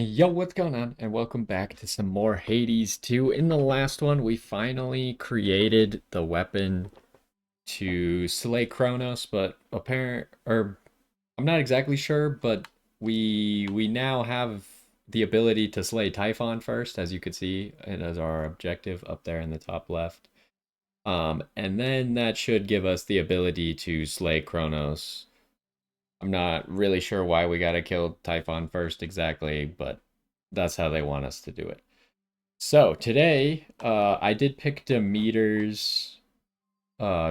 Yo, what's going on? And welcome back to some more Hades 2. In the last one, we finally created the weapon to slay Kronos, but I'm not exactly sure, but we now have the ability to slay Typhon first, as you could see, and as our objective up there in the top left. And then that should give us the ability to slay Kronos. I'm not really sure why we gotta kill Typhon first exactly, but that's how they want us to do it. So today, I did pick Demeter's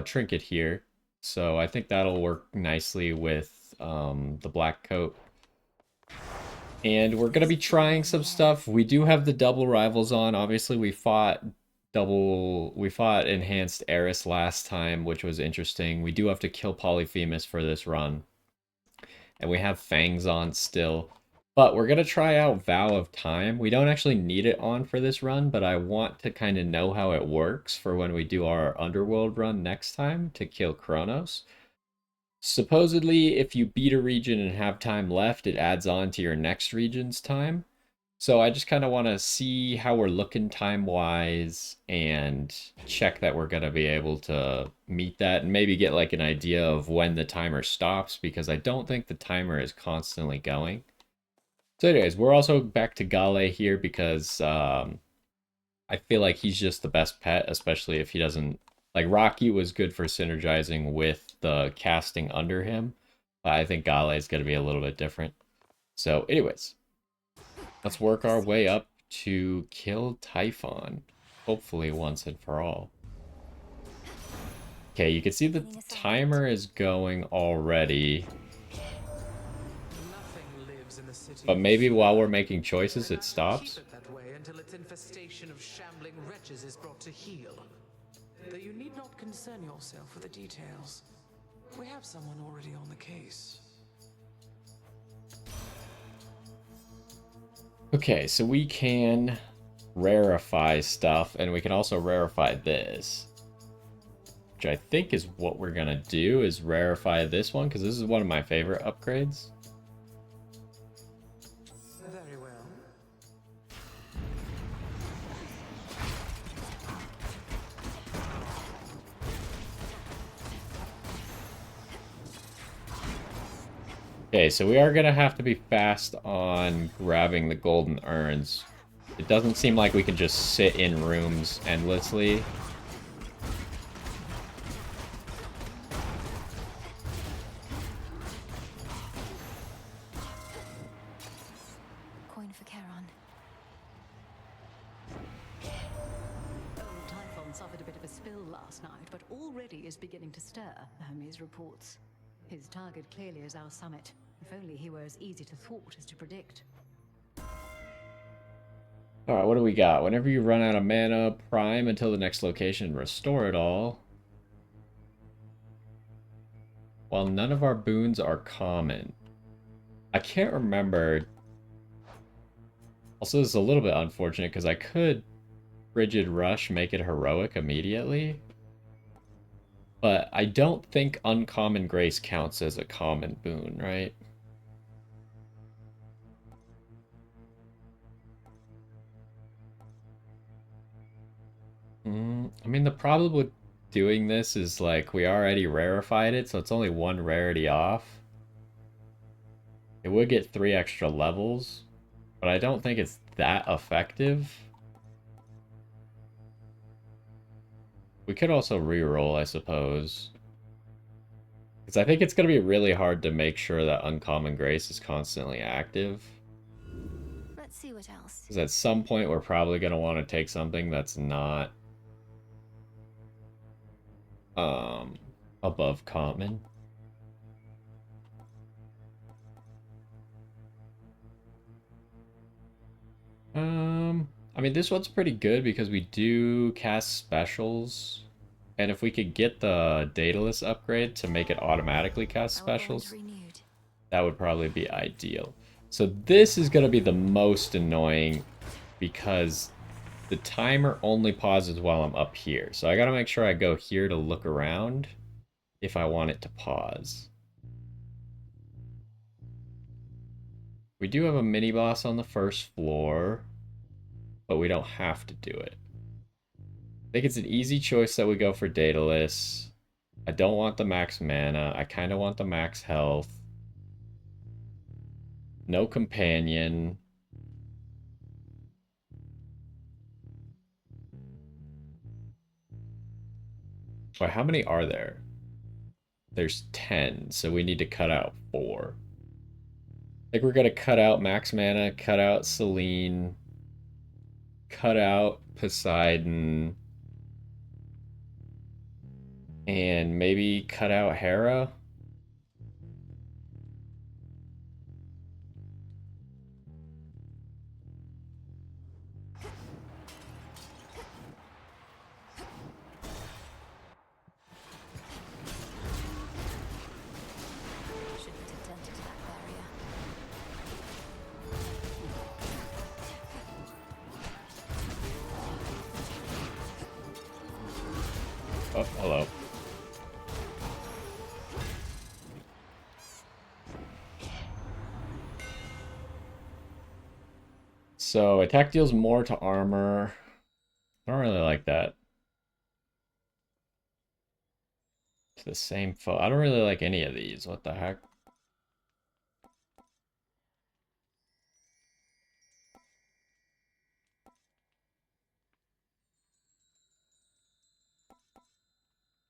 trinket here, so I think that'll work nicely with the black coat. And we're gonna be trying some stuff. We do have the double rivals on. Obviously, we fought enhanced Eris last time, which was interesting. We do have to kill Polyphemus for this run, and we have Fangs on still. But we're going to try out Vow of Time. We don't actually need it on for this run, but I want to kind of know how it works for when we do our Underworld run next time to kill Kronos. Supposedly, if you beat a region and have time left, it adds on to your next region's time. So I just kind of want to see how we're looking time-wise and check that we're going to be able to meet that and maybe get like an idea of when the timer stops because I don't think the timer is constantly going. So anyways, we're also back to Gale here because I feel like he's just the best pet, especially if he doesn't... Like, Rocky was good for synergizing with the casting under him, but I think Gale is going to be a little bit different. So anyways, let's work our way up to kill Typhon, hopefully once and for all. Okay, you can see the timer is going already. But maybe while we're making choices, it stops. Keep it that way until its infestation of shambling wretches is brought to heel. Though you need not concern yourself with the details. We have someone already on the case. Okay, so we can rarefy stuff, and we can also rarefy this. Which I think is what we're gonna do, is rarefy this one, because this is one of my favorite upgrades. Very well. Okay, so we are gonna have to be fast on grabbing the golden urns. It doesn't seem like we can just sit in rooms endlessly. Coin for Charon. Old Typhon suffered a bit of a spill last night, but already is beginning to stir, Hermes reports. His target clearly is our summit. If only he were as easy to thwart as to predict. Alright, what do we got? Whenever you run out of mana, prime until the next location, restore it all. While none of our boons are common. I can't remember. Also, this is a little bit unfortunate because I could Frigid Rush, make it heroic immediately. But I don't think Uncommon Grace counts as a common boon, right? I mean, the problem with doing this is, like, we already rarefied it, so it's only one rarity off. It would get 3 extra levels, but I don't think it's that effective. We could also reroll, I suppose. Because I think it's going to be really hard to make sure that Uncommon Grace is constantly active. Let's see what else. Because at some point we're probably going to want to take something that's not above common. I mean, this one's pretty good because we do cast specials. And if we could get the Daedalus upgrade to make it automatically cast specials, that would probably be ideal. So this is going to be the most annoying because the timer only pauses while I'm up here. So I got to make sure I go here to look around if I want it to pause. We do have a mini boss on the first floor, but we don't have to do it. I think it's an easy choice that we go for Daedalus. I don't want the max mana. I kind of want the max health. No companion. Wait, how many are there? There's 10, so we need to cut out 4. I think we're gonna cut out max mana, cut out Selene, cut out Poseidon, and maybe cut out Hera. Shouldn't have dented that barrier. Oh, hello. So attack deals more to armor. I don't really like that. To the same foe. I don't really like any of these. What the heck?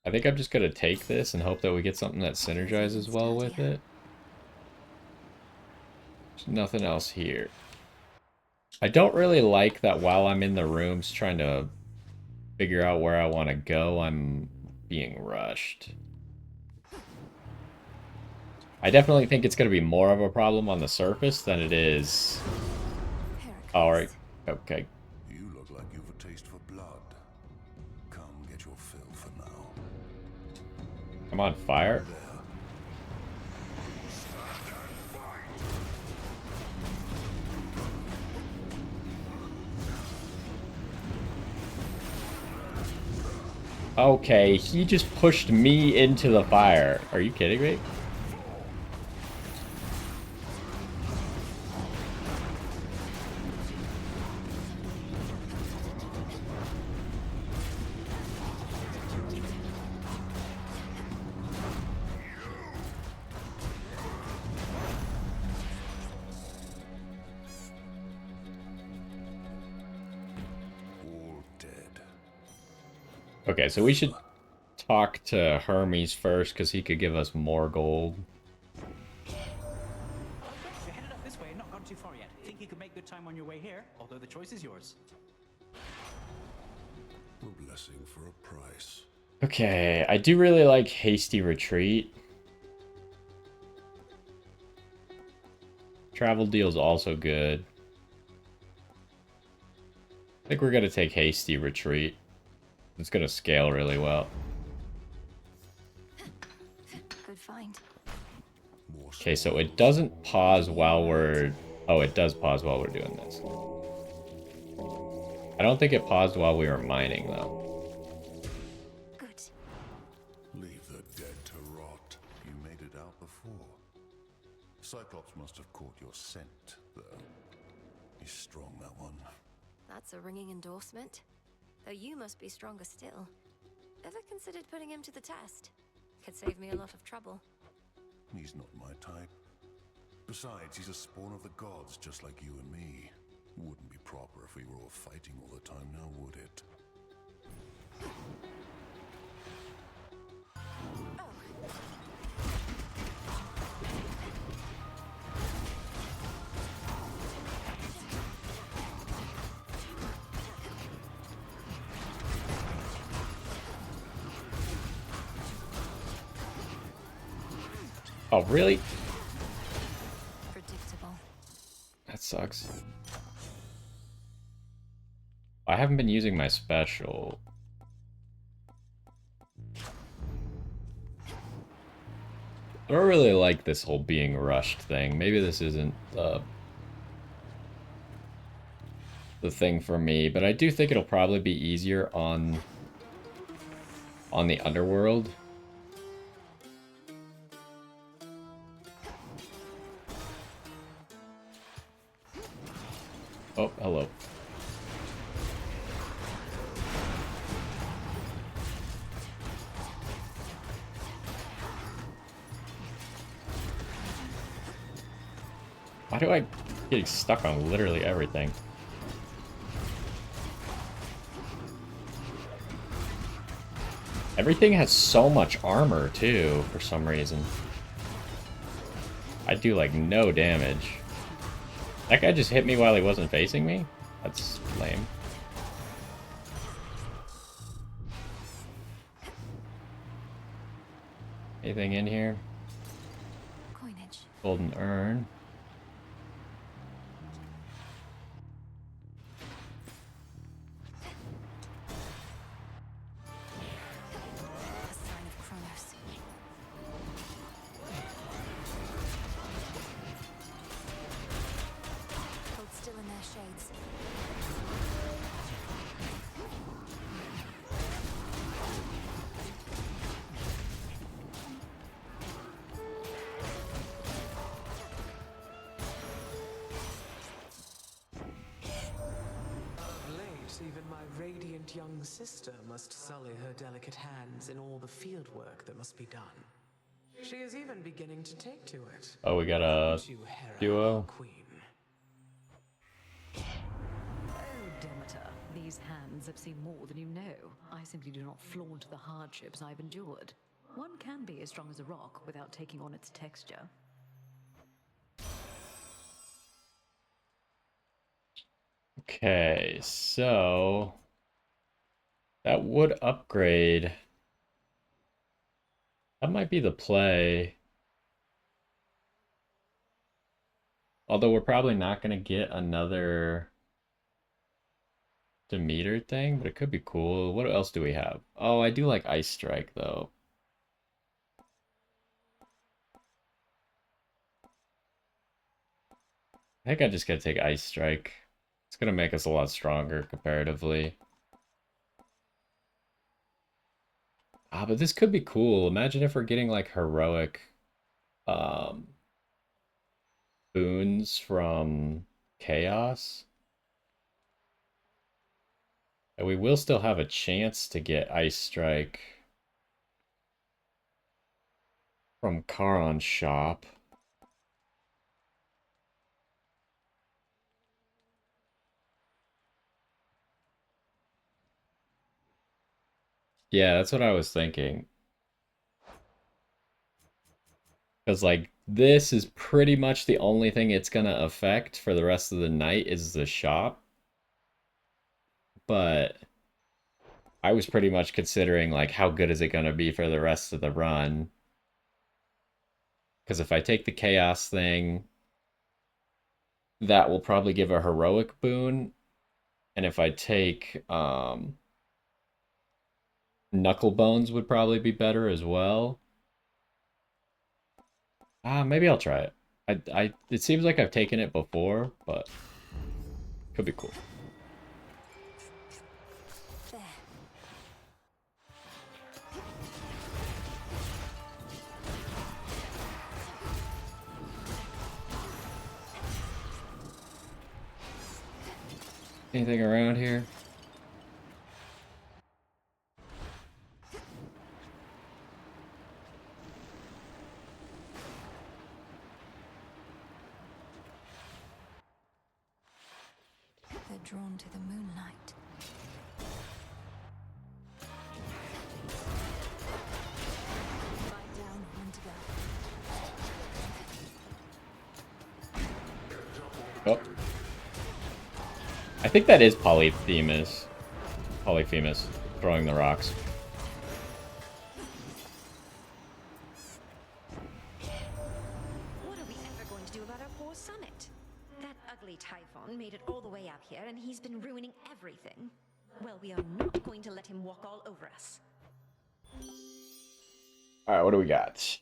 I think I'm just gonna take this and hope that we get something that synergizes well with it. There's nothing else here. I don't really like that while I'm in the rooms trying to figure out where I want to go, I'm being rushed. I definitely think it's going to be more of a problem on the surface than it is. Alright, okay. You look like you've a taste for blood. Come get your fill for now. I'm on fire. Okay, he just pushed me into the fire. Are you kidding me? All dead. Okay, so we should talk to Hermes first, because he could give us more gold. You're headed up this way and not gone too far yet. Think you could make good time on your way here, although the choice is yours. A blessing for a price. Okay, I do really like Hasty Retreat. Travel deal's also good. I think we're gonna take Hasty Retreat. It's gonna scale really well. Good find. Okay, so it doesn't pause while we're... Oh, it does pause while we're doing this. I don't think it paused while we were mining, though. Good. Leave the dead to rot. You made it out before. Cyclops must have caught your scent, though. He's strong, that one. That's a ringing endorsement. Though you must be stronger still. Ever considered putting him to the test? Could save me a lot of trouble. He's not my type. Besides, he's a spawn of the gods, just like you and me. Wouldn't be proper if we were all fighting all the time, now would it? Oh, really? Predictable. That sucks. I haven't been using my special. I don't really like this whole being rushed thing. Maybe this isn't the thing for me, but I do think it'll probably be easier on the Underworld. Oh, hello. Why do I get stuck on literally everything? Everything has so much armor, too, for some reason. I do, like, no damage. That guy just hit me while he wasn't facing me? That's lame. Anything in here? Coinage. Golden urn. A sign of Kronos. Hold still in their shades. Of late, even my radiant young sister must sully her delicate hands in all the field work that must be done. She is even beginning to take to it. Oh, we got a Aren't you, Hera, duo. Queen? Oh, Demeter, these hands have seen more than you know. I simply do not flaunt the hardships I've endured. One can be as strong as a rock without taking on its texture. Okay, so that would upgrade. That might be the play. Although we're probably not going to get another Demeter thing, but it could be cool. What else do we have? Oh, I do like Ice Strike, though. I think I just gotta take Ice Strike. It's gonna make us a lot stronger comparatively. Ah, but this could be cool. Imagine if we're getting like heroic um boons from Chaos. And we will still have a chance to get Ice Strike from Charon's shop. Yeah, that's what I was thinking. Because, like, this is pretty much the only thing it's gonna affect for the rest of the night is the shop. But I was pretty much considering, like, how good is it gonna be for the rest of the run? Because if I take the Chaos thing, that will probably give a heroic boon. And if I take Knuckle Bones would probably be better as well. Ah, maybe I'll try it. It seems like I've taken it before, but could be cool. There. Anything around here? They're drawn to the moonlight. Write down when to go. Oh. I think that is Polyphemus. Polyphemus throwing the rocks. What are we ever going to do about our poor summit? That ugly Typhon made it all the way up here, and he's been ruining everything. Well, we are not going to let him walk all over us. Alright, what do we got?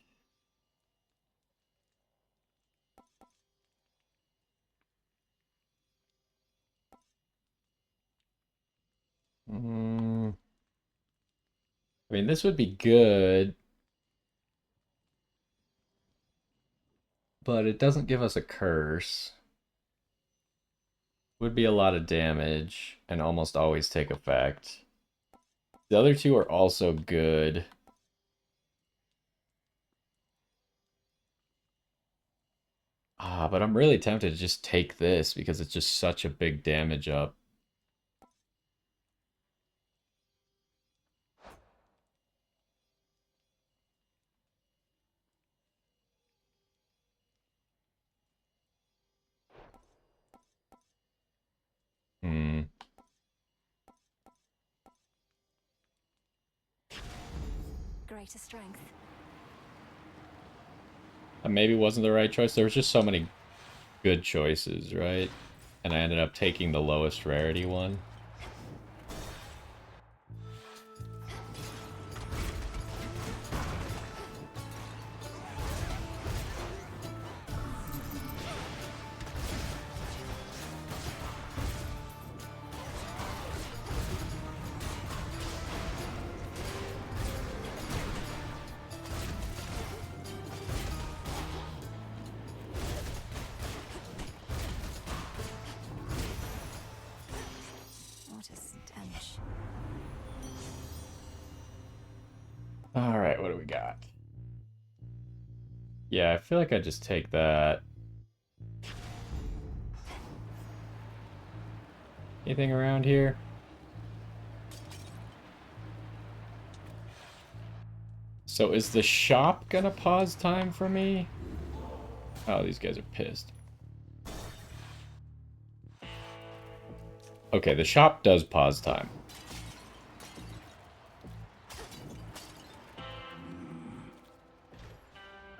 I mean, this would be good, but it doesn't give us a curse. Would be a lot of damage and almost always take effect. The other two are also good. But I'm really tempted to just take this because it's just such a big damage up. Hmm. Greater strength. That maybe wasn't the right choice. There was just so many good choices, right? And I ended up taking the lowest rarity one. What a stench. Alright, what do we got? Yeah, I feel like I just take that. Anything around here? So is the shop gonna pause time for me? Oh, these guys are pissed. Okay, the shop does pause time.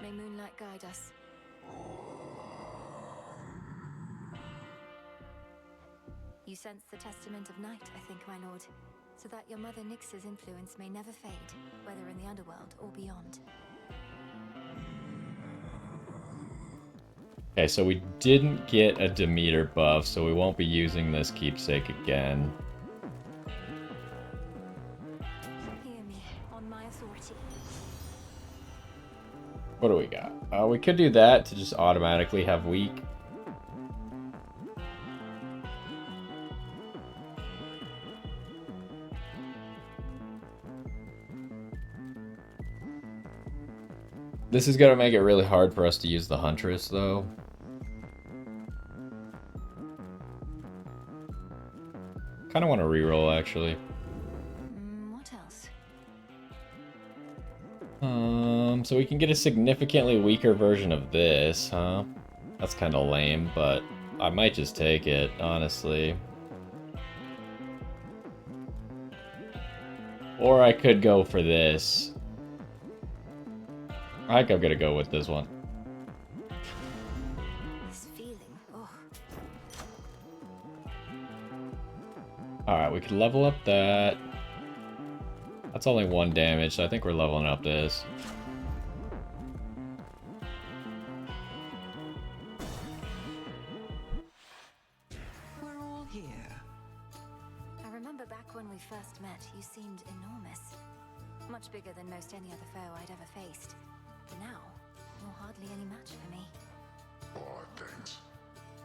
May moonlight guide us. You sense the testament of night, I think, my lord, so that your mother Nyx's influence may never fade, whether in the underworld or beyond. Okay, so we didn't get a Demeter buff, so we won't be using this keepsake again. Hear me, on my authority. What do we got? We could do that to just automatically have weak. This is gonna make it really hard for us to use the Huntress, though. Kind of want to reroll, actually. What else? So we can get a significantly weaker version of this, huh? That's kind of lame, but I might just take it, honestly. Or I could go for this. I think I'm gonna go with this one. This feeling, oh. Alright, we could level up that. That's only 1 damage, so I think we're leveling up this. We're all here. I remember back when we first met, you seemed enormous. Much bigger than most any other foe I'd ever faced. But now, you're hardly any match for me. Oh, thanks.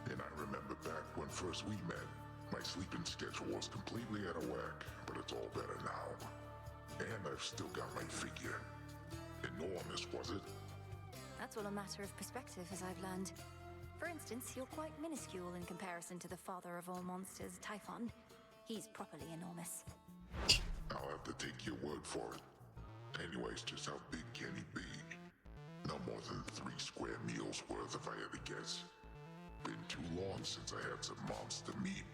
And I remember back when first we met, my sleeping schedule was completely out of whack, but it's all better now. And I've still got my figure. Enormous, was it? That's all a matter of perspective, as I've learned. For instance, you're quite minuscule in comparison to the father of all monsters, Typhon. He's properly enormous. I'll have to take your word for it. Anyways, just how big can he be? No more than 3 square meals worth if I had to guess. Been too long since I had some monster meat.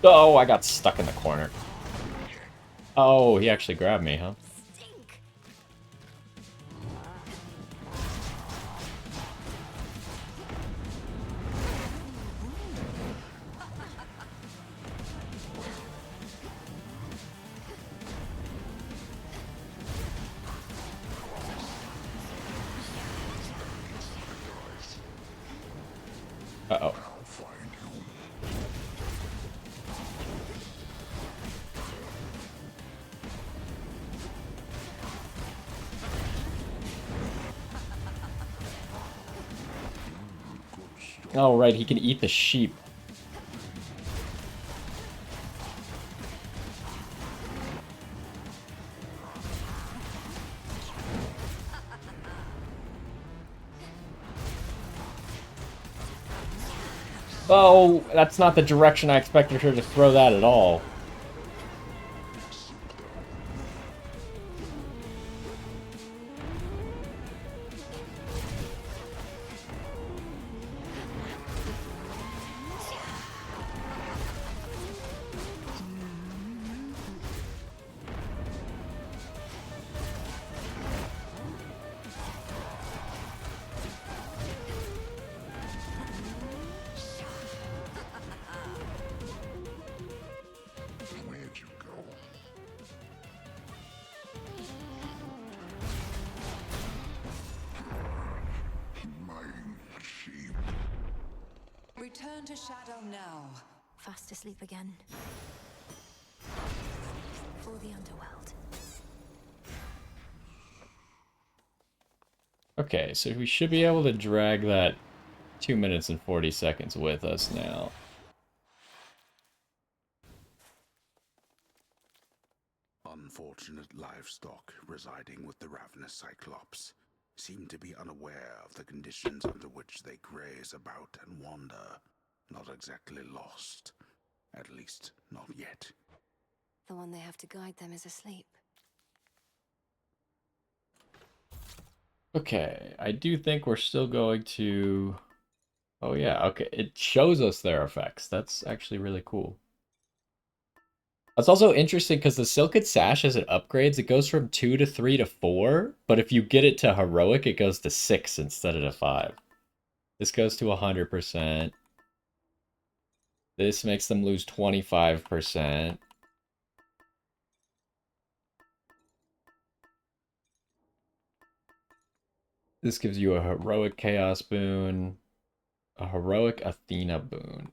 Oh, I got stuck in the corner. Oh, he actually grabbed me, huh? Stink! Uh-oh. I'll find you. Oh, right, he can eat the sheep. Oh, that's not the direction I expected her to throw that at all. Where'd you go? My sheep. Return to Shadow now. Fast asleep again. For the Underworld. Okay, so we should be able to drag that 2 minutes and 40 seconds with us now. Unfortunate livestock residing with the ravenous Cyclops seem to be unaware of the conditions under which they graze about and wander. Not exactly lost. At least, not yet. The one they have to guide them is asleep. Okay, I do think we're still going to... Oh yeah, okay, it shows us their effects. That's actually really cool. It's also interesting because the Silked Sash, as it upgrades, it goes from 2 to 3 to 4, but if you get it to Heroic, it goes to 6 instead of to 5. This goes to 100%. This makes them lose 25%. This gives you a Heroic Chaos boon, a Heroic Athena boon.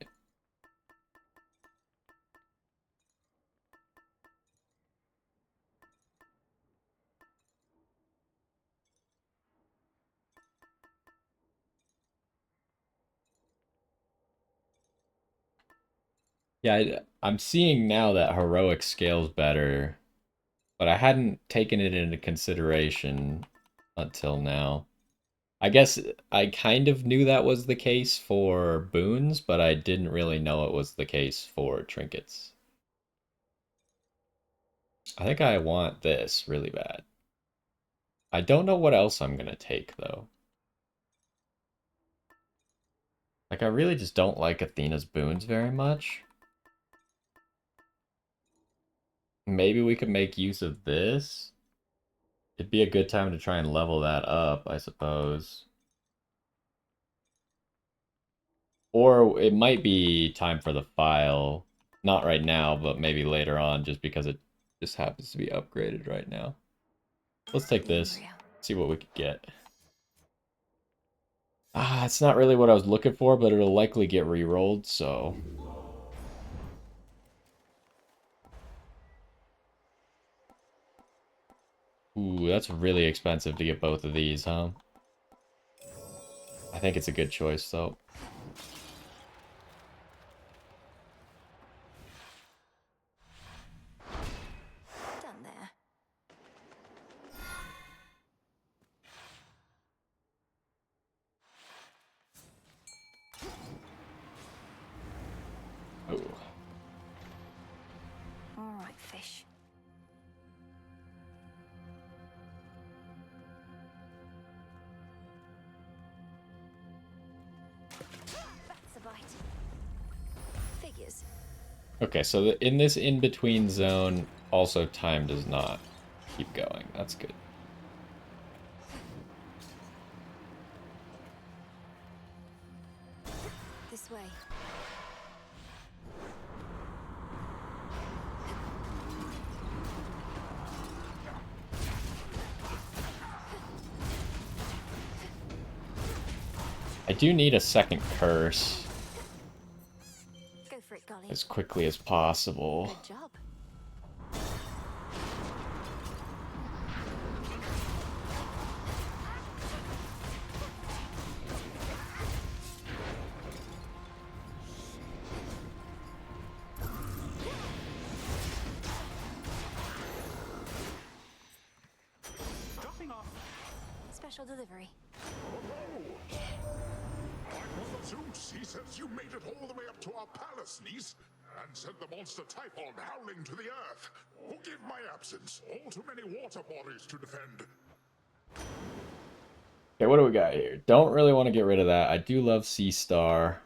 Yeah, I'm seeing now that Heroic scales better, but I hadn't taken it into consideration until now. I guess I kind of knew that was the case for boons, but I didn't really know it was the case for trinkets. I think I want this really bad. I don't know what else I'm gonna take, though. Like, I really just don't like Athena's boons very much. Maybe we could make use of this. It'd be a good time to try and level that up, I suppose. Or it might be time for the file. Not right now, but maybe later on, just because it just happens to be upgraded right now. Let's take this, see what we could get. Ah, it's not really what I was looking for, but it'll likely get re-rolled, so... Ooh, that's really expensive to get both of these, huh? I think it's a good choice, though. Done there. Oh. All right, fish. That's a bite. Figures. Okay, so in this in-between zone, also time does not keep going. That's good. This way. I do need a second curse Go for it, Golly. as quickly as possible. Good job. special delivery. I'm on the Zeus. He says you made it all the way up to our palace, niece, and sent the monster Typhon howling to the earth. Forgive my absence. All too many water bodies to defend. Okay, what do we got here? Don't really want to get rid of that. I do love Sea Star.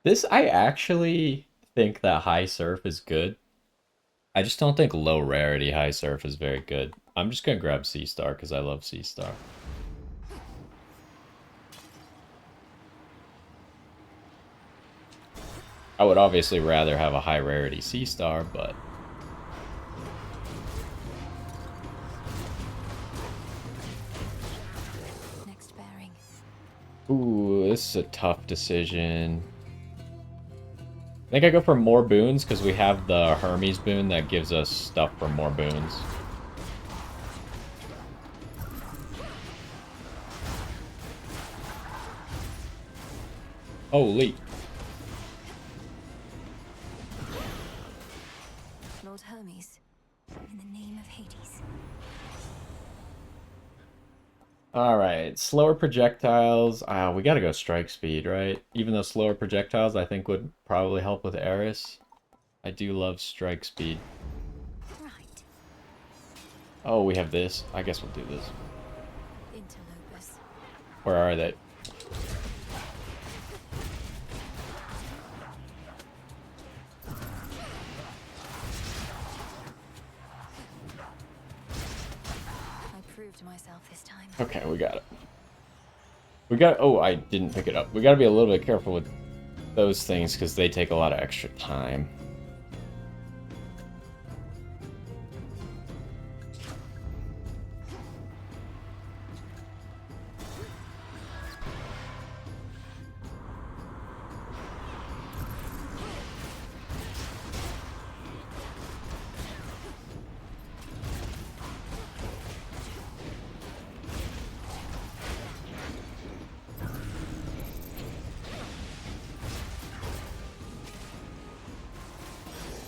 This, I actually think that High Surf is good. I just don't think low rarity High Surf is very good. I'm just gonna grab Sea Star because I love Sea Star. I would obviously rather have a high rarity Sea Star, but... Next bearing. Ooh, this is a tough decision. I think I go for more boons because we have the Hermes boon that gives us stuff for more boons. Holy. Lord Hermes, in the name of Hades. Alright, slower projectiles. We gotta go strike speed, right? Even though slower projectiles I think would probably help with Eris. I do love strike speed. Right. Oh, we have this. I guess we'll do this. Interlopers. Where are they? I proved myself this time. Okay, we got it. We got... Oh, I didn't pick it up. We gotta be a little bit careful with those things because they take a lot of extra time.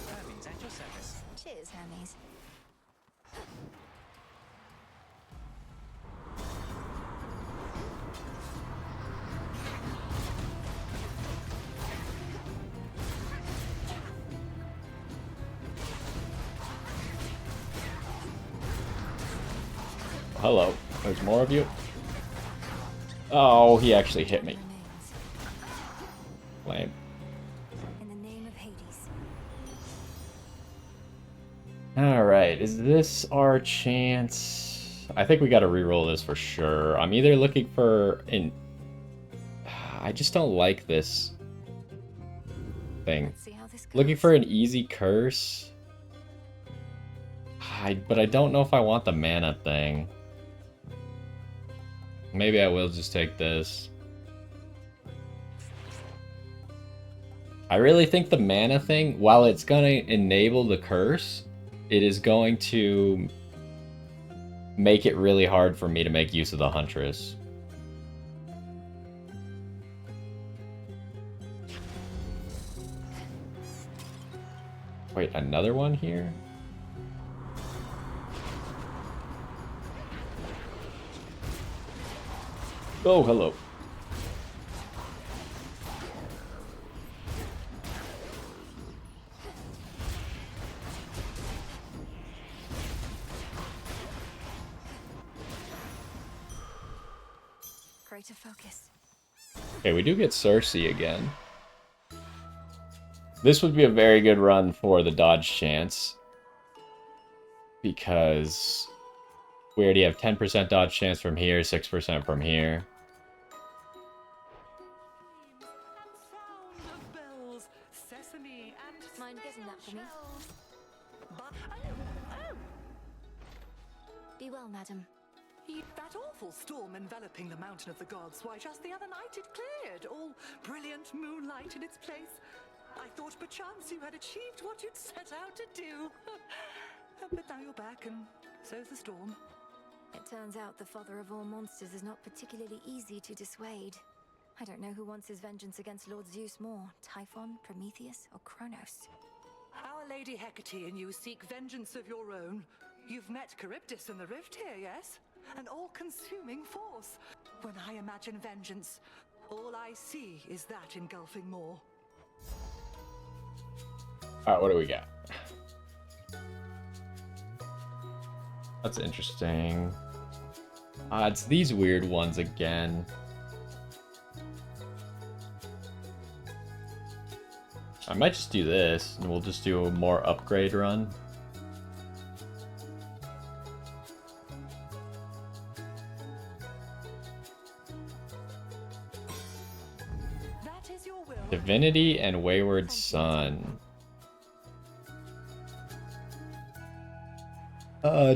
Hermes, at your service. Cheers, Hermes. Hello. There's more of you? Oh, he actually hit me. Remains. Lame. In the name of Hades. Alright, is this our chance? I think we gotta reroll this for sure. I'm either looking for an... I just don't like this thing. Let's see how this goes. Looking for an easy curse? But I don't know if I want the mana thing. Maybe I will just take this. I really think the mana thing, while it's gonna enable the curse, it is going to make it really hard for me to make use of the Huntress. Wait, another one here? Oh, hello. Greater focus. Okay, we do get Cersei again. This would be a very good run for the dodge chance. Because we already have 10% dodge chance from here, 6% from here. Sound of bells, sesame and Mind getting that for me? shells. Be well, madam. That awful storm enveloping the mountain of the gods, why just the other night it cleared, all brilliant moonlight in its place. I thought perchance you had achieved what you'd set out to do. But now you're back, and so's the storm. It turns out the father of all monsters is not particularly easy to dissuade. I don't know who wants his vengeance against Lord Zeus more, Typhon, Prometheus, or Kronos. Our Lady Hecate and you seek vengeance of your own. You've met Charybdis in the rift here, yes? An all-consuming force. When I imagine vengeance, all I see is that engulfing maw. Alright, what do we got? That's interesting. It's these weird ones again. I might just do this, and we'll just do a more upgrade run. That is your will. Divinity and Wayward Son.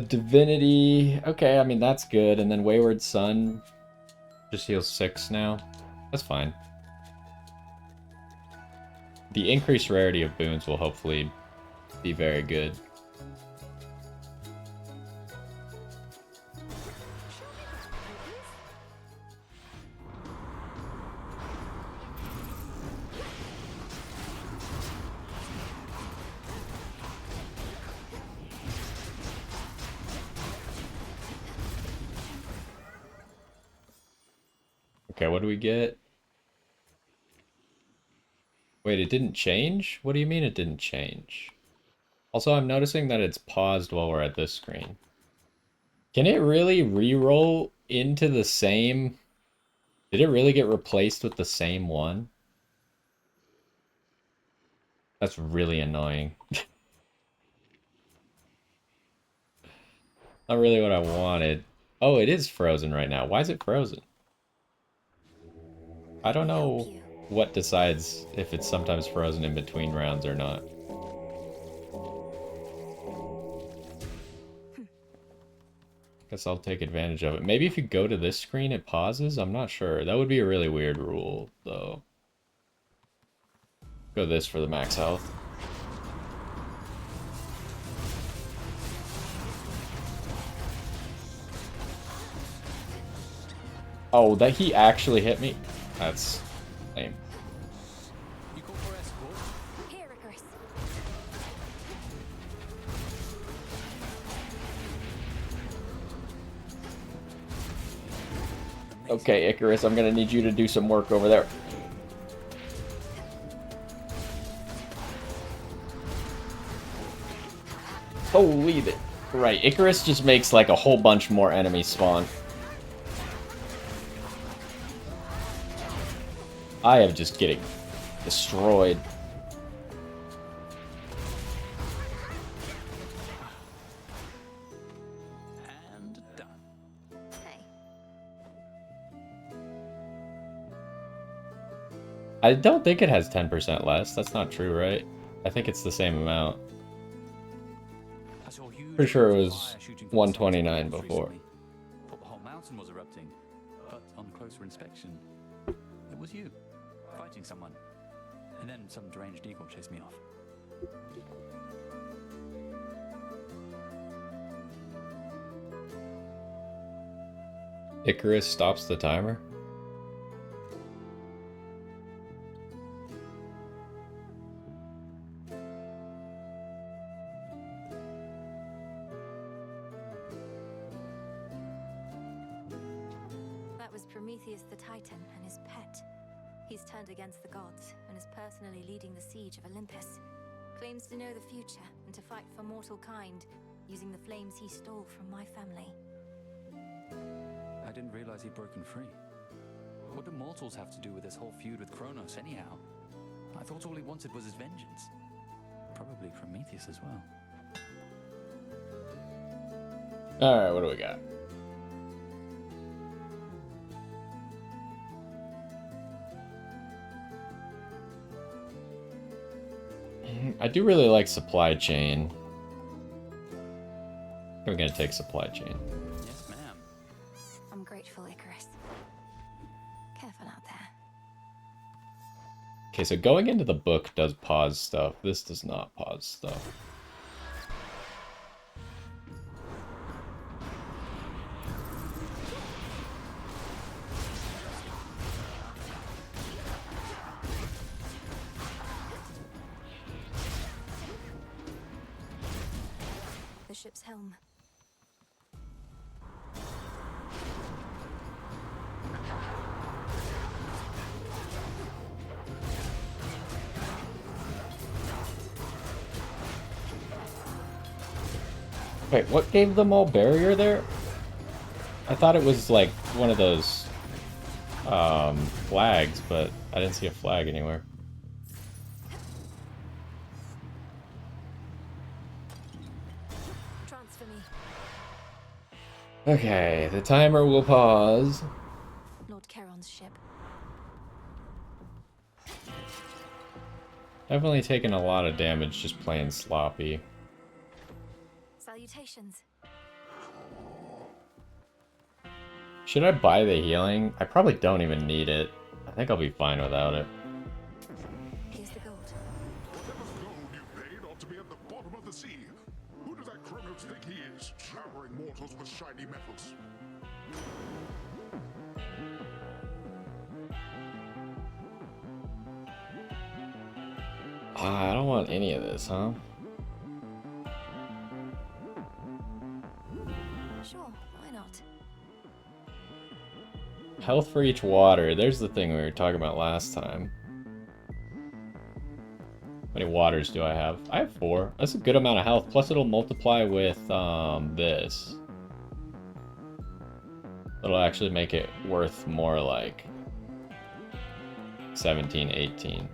Divinity. Okay, I mean, that's good. And then Wayward Son just heals 6 now. That's fine. The increased rarity of boons will hopefully be very good. Okay, what do we get? Wait, it didn't change? What do you mean it didn't change? Also, I'm noticing that it's paused while we're at this screen. Can it really re-roll into the same... Did it really get replaced with the same one? That's really annoying. Not really what I wanted. Oh, it is frozen right now. Why is it frozen? I don't know what decides if it's sometimes frozen in between rounds or not. Guess I'll take advantage of it. Maybe if you go to this screen, it pauses? I'm not sure. That would be a really weird rule, though. Go this for the max health. Oh, that he actually hit me? That's lame. You call for escort? Here, Icarus. Okay, Icarus, I'm gonna need you to do some work over there. Holy bit. Right, Icarus just makes like a whole bunch more enemies spawn. I am just getting destroyed. And done. Hey. I don't think it has 10% less. That's not true, right? I think it's the same amount. I saw huge Pretty sure it balls of was fire shooting from the 129 sunsets before. recently. Thought the whole mountain was erupting, but on closer inspection, it was you, fighting someone. And then some deranged eagle chased me off. Icarus stops the timer? That was Prometheus the Titan and his pet. He's turned against the gods and is personally leading the siege of Olympus. Claims to know the future and to fight for mortal kind, using the flames he stole from my family. I didn't realize he'd broken free. What do mortals have to do with this whole feud with Kronos, anyhow? I thought all he wanted was his vengeance. Probably Prometheus as well. Alright, what do we got? I do really like supply chain. I'm gonna take supply chain. Yes, ma'am. I'm grateful, Icarus. Careful out there. Okay, so going into the book does pause stuff. This does not pause stuff. The ship's helm. Wait, what gave them all barrier there? I thought it was like one of those flags, but I didn't see a flag anywhere. Transfer me. Okay, the timer will pause. Lord Charon's ship. Definitely taking a lot of damage just playing sloppy. Salutations. Should I buy the healing? I probably don't even need it. I think I'll be fine without it. Here's the gold. Whatever gold you paid ought to be at the bottom of the sea. Who does that Kronos think he is, showering mortals with shiny metals? I don't want any of this, huh? Sure, why not? Health for each water. There's the thing we were talking about last time. How many waters do I have? I have 4. That's a good amount of health. Plus it'll multiply with this. It'll actually make it worth more like 17, 18.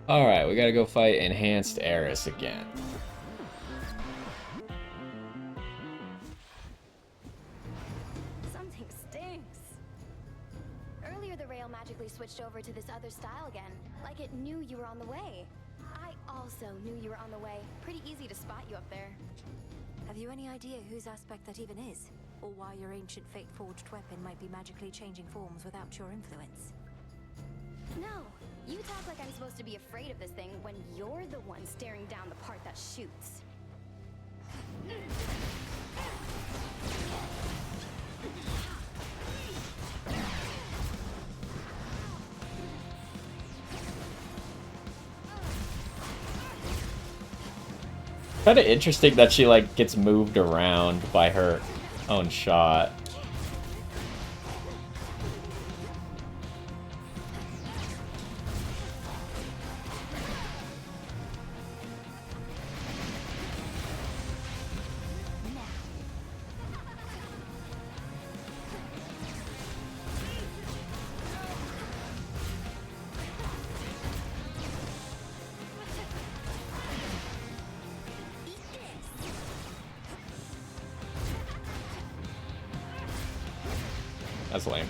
Alright, we gotta go fight Enhanced Eris again. Something stinks. Earlier the rail magically switched over to this other style again, like it knew you were on the way. I also knew you were on the way. Pretty easy to spot you up there. Have you any idea whose aspect that even is? Or why your ancient fate-forged weapon might be magically changing forms without your influence? No, you talk like I'm supposed to be afraid of this thing when you're the one staring down the part that shoots. Kind of interesting that she like gets moved around by her own shot. That's lame.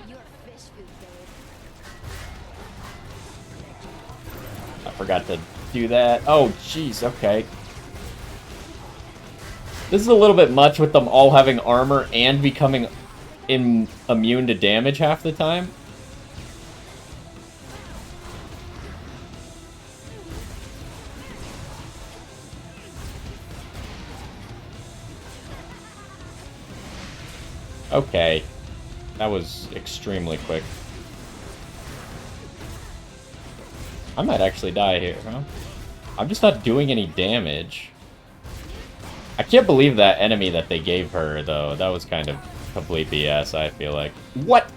You're fish food, babe. I forgot to do that. Oh, jeez, okay. This is a little bit much with them all having armor and becoming immune to damage half the time. Okay. That was extremely quick. I might actually die here, huh? I'm just not doing any damage. I can't believe that enemy that they gave her, though. That was kind of complete BS, I feel like. What?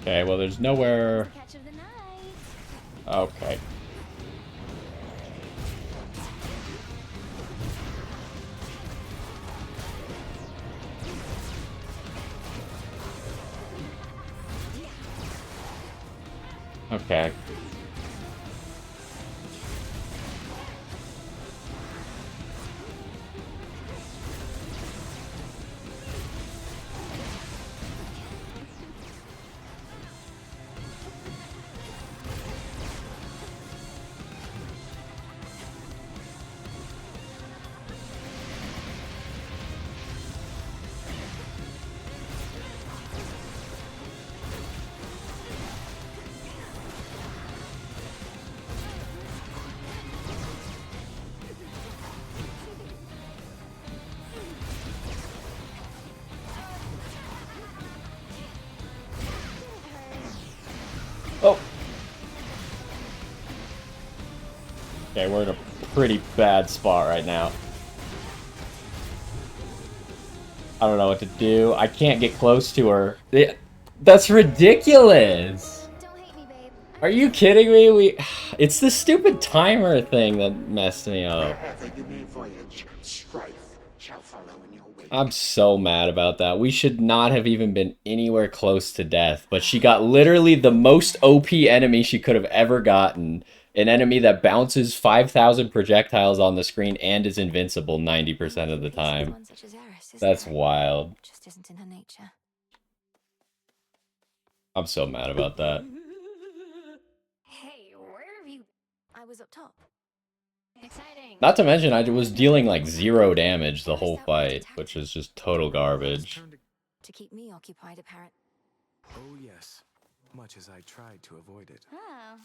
Okay, well, there's nowhere... Catch of the night. Okay. Okay. Okay, we're in a pretty bad spot right now. I don't know what to do. I can't get close to her. That's ridiculous! Don't hate me, babe. Are you kidding me? It's the stupid timer thing that messed me up. Wherever you may voyage, strife shall follow in your wake. I'm so mad about that. We should not have even been anywhere close to death, but she got literally the most OP enemy she could have ever gotten. An enemy that bounces 5,000 projectiles on the screen and is invincible 90% of the time. One such as Eris, is That's there? wild. Just isn't in her nature. I'm so mad about that. Hey, where have you... I was up top. Exciting. Not to mention, I was dealing like 0 damage the whole fight, which is just total garbage. To keep me occupied, apparently. Oh yes, much as I tried to avoid it. Oh.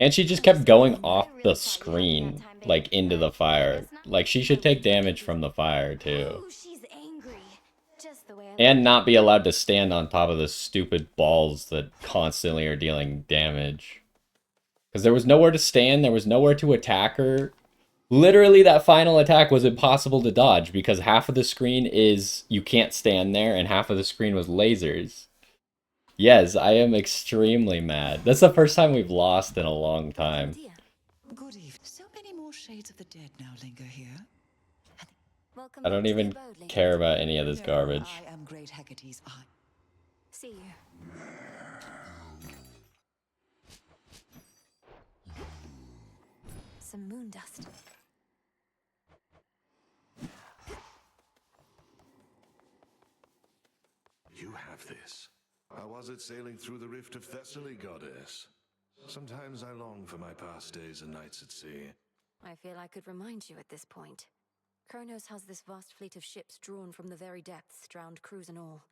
And she just kept going off the screen, like into the fire. Like she should take damage from the fire too. Oh, she's angry. Just the way I And not be allowed to stand on top of the stupid balls that constantly are dealing damage. Because there was nowhere to stand, there was nowhere to attack her. Literally, that final attack was impossible to dodge because half of the screen is you can't stand there and half of the screen was lasers. Yes, I am extremely mad. That's the first time we've lost in a long time. Good evening. So many more shades of the dead now linger here. Welcome I don't back to the even abode, Lady care Elizabeth. about any of this No, garbage. I am Great Hecate's eye. See you. Some moon dust. You have this. How was it sailing through the rift of Thessaly, goddess? Sometimes I long for my past days and nights at sea. I feel I could remind you at this point. Kronos has this vast fleet of ships drawn from the very depths, drowned crews and all.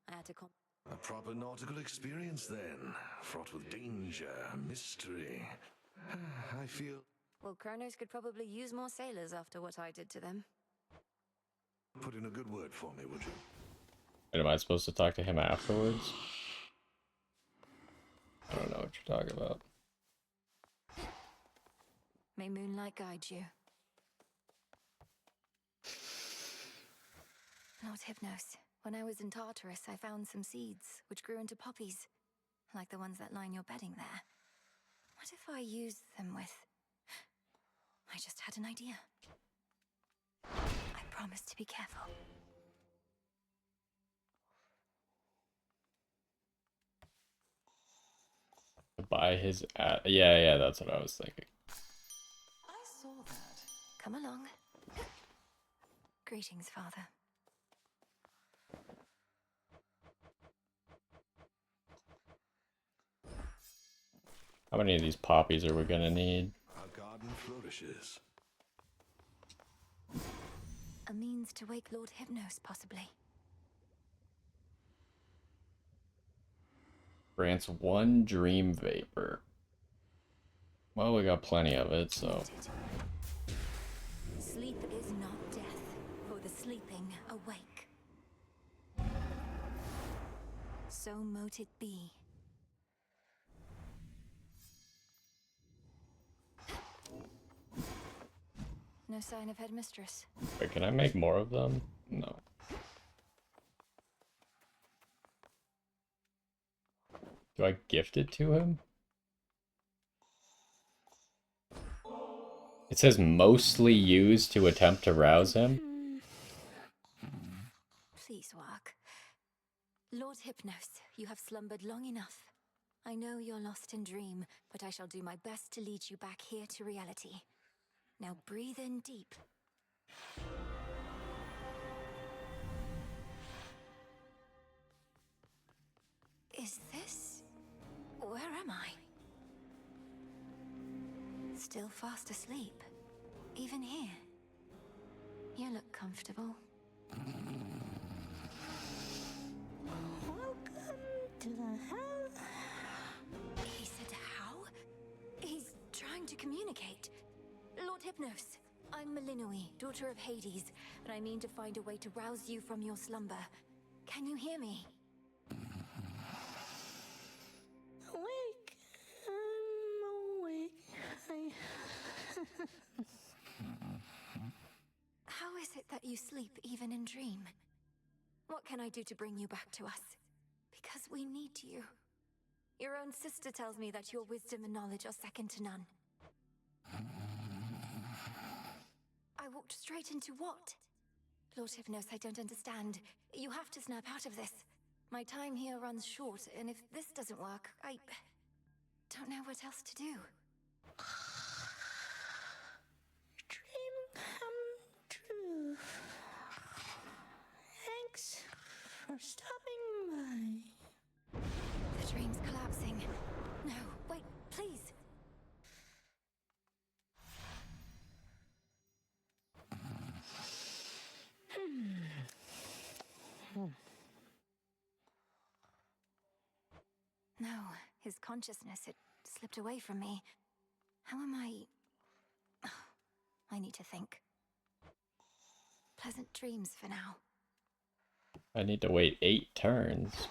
I had to A proper nautical experience then, fraught with danger, mystery. I feel... Well, Kronos could probably use more sailors after what I did to them. Put in a good word for me, would you? Wait, am I supposed to talk to him afterwards? I don't know what you're talking about. May moonlight guide you. Lord Hypnos, when I was in Tartarus, I found some seeds which grew into poppies, like the ones that line your bedding there. What if I used them with... I just had an idea. I promise to be careful. Buy his yeah, that's what I was thinking. I saw that. Come along. Greetings, Father. How many of these poppies are we gonna need? Our garden flourishes. A means to wake Lord Hypnos, possibly. Grants 1 dream vapor. Well, we got plenty of it, so... Sleep is not death, for the sleeping awake. So mote it be. No sign of headmistress. Wait, can I make more of them? No. Do I gift it to him? It says mostly used to attempt to rouse him. Please work. Lord Hypnos, you have slumbered long enough. I know you're lost in dream, but I shall do my best to lead you back here to reality. Now breathe in deep. Is this... Where am I? Still fast asleep. Even here. You look comfortable. Welcome to the hell. He said how? He's trying to communicate. Lord Hypnos, I'm Melinoi, daughter of Hades, and I mean to find a way to rouse you from your slumber. Can you hear me? Awake. I'm awake. How is it that you sleep even in dream? What can I do to bring you back to us? Because we need you. Your own sister tells me that your wisdom and knowledge are second to none. I walked straight into what? Lord Hypnos, I don't understand. You have to snap out of this. My time here runs short, and if this doesn't work, I don't know what else to do. Dream come true. Thanks for stopping by. The dream's collapsing. No, wait, please. No, his consciousness, it slipped away from me. How am I... I need to think. Pleasant dreams for now. I need to wait 8 turns.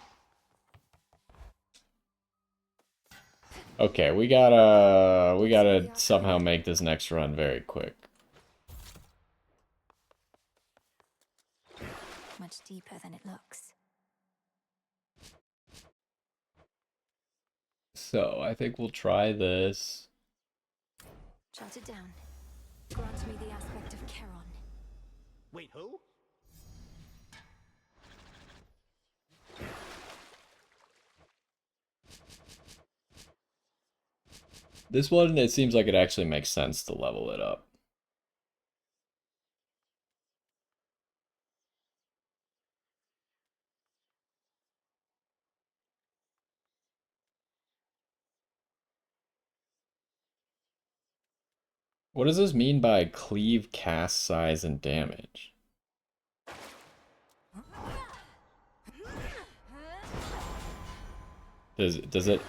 Okay, we gotta somehow make this next run very quick. Much deeper than it looks. So, I think we'll try this. Jot it down. Grant me the aspect of Charon. Wait, who? This one, it seems like it actually makes sense to level it up. What does this mean by cleave, cast size, and damage? Does it,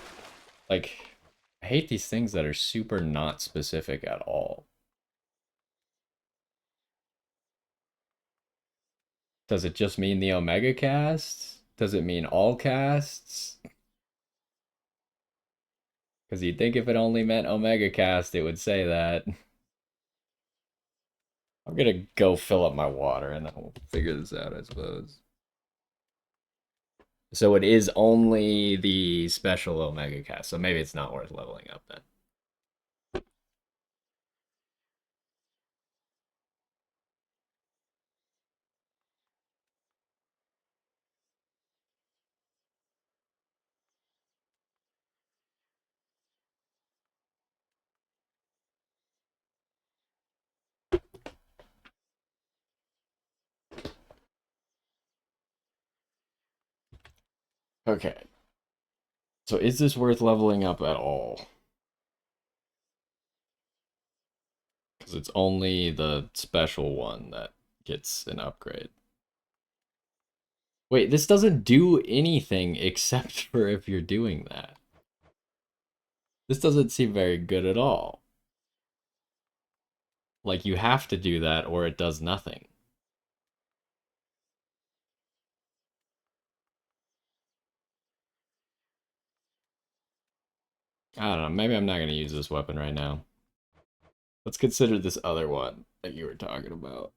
like, I hate these things that are super not specific at all. Does it just mean the Omega casts? Does it mean all casts? Because you'd think if it only meant Omega cast, it would say that. I'm gonna go fill up my water and then we'll figure this out, I suppose. So it is only the special Omega cast, so maybe it's not worth leveling up then. Okay. So is this worth leveling up at all? Because it's only the special one that gets an upgrade. Wait, this doesn't do anything except for if you're doing that. This doesn't seem very good at all. Like, you have to do that or it does nothing. I don't know, maybe I'm not going to use this weapon right now. Let's consider this other one that you were talking about.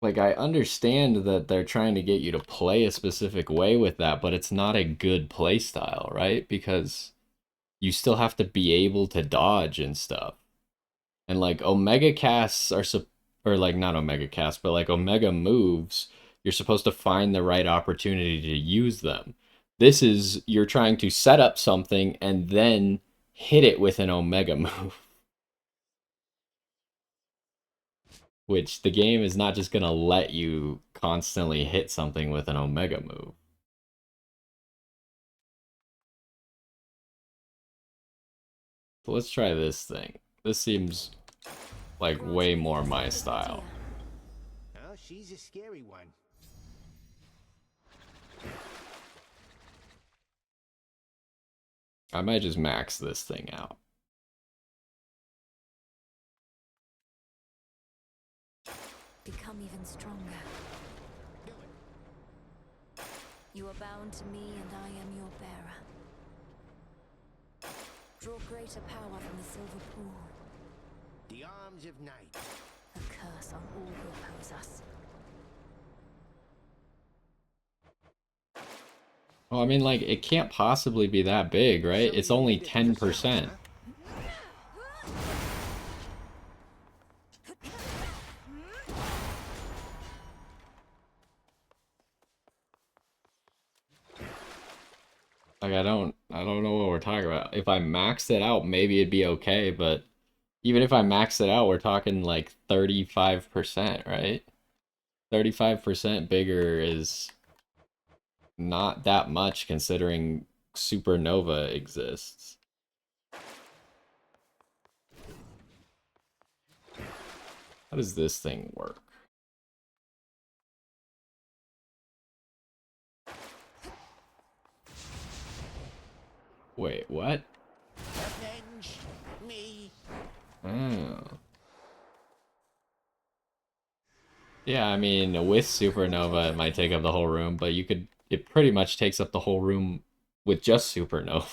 Like, I understand that they're trying to get you to play a specific way with that, but it's not a good play style, right? Because you still have to be able to dodge and stuff. And like Omega casts are or like not Omega casts, but like Omega moves, you're supposed to find the right opportunity to use them. This is you're trying to set up something and then hit it with an Omega move. Which the game is not just gonna let you constantly hit something with an Omega move. So let's try this thing. This seems like way more my style. Oh, she's a scary one. I might just max this thing out. become even stronger. You are bound to me, and I am your bearer. Draw greater power from the silver pool. The arms of night. A curse on all who oppose us. Well, I mean, like, it can't possibly be that big, right? It's only 10%. Like, I don't know what we're talking about. If I maxed it out, maybe it'd be okay, but even if I max it out, we're talking like 35%, right? 35% bigger is not that much considering supernova exists. How does this thing work? Wait, what? Avenge me. Oh. Yeah, I mean, with supernova, it might take up the whole room, but it pretty much takes up the whole room with just supernova.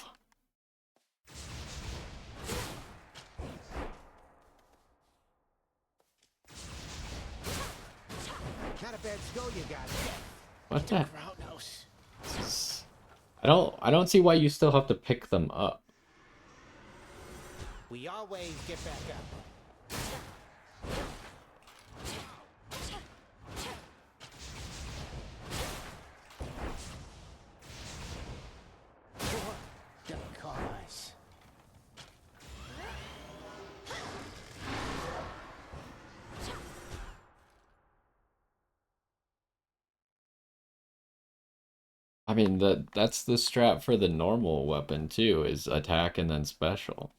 Not a bad skill you got. What the? Kronos. I don't see why you still have to pick them up. We always get back up. For the cause. I mean, that's the strat for the normal weapon too, is attack and then special.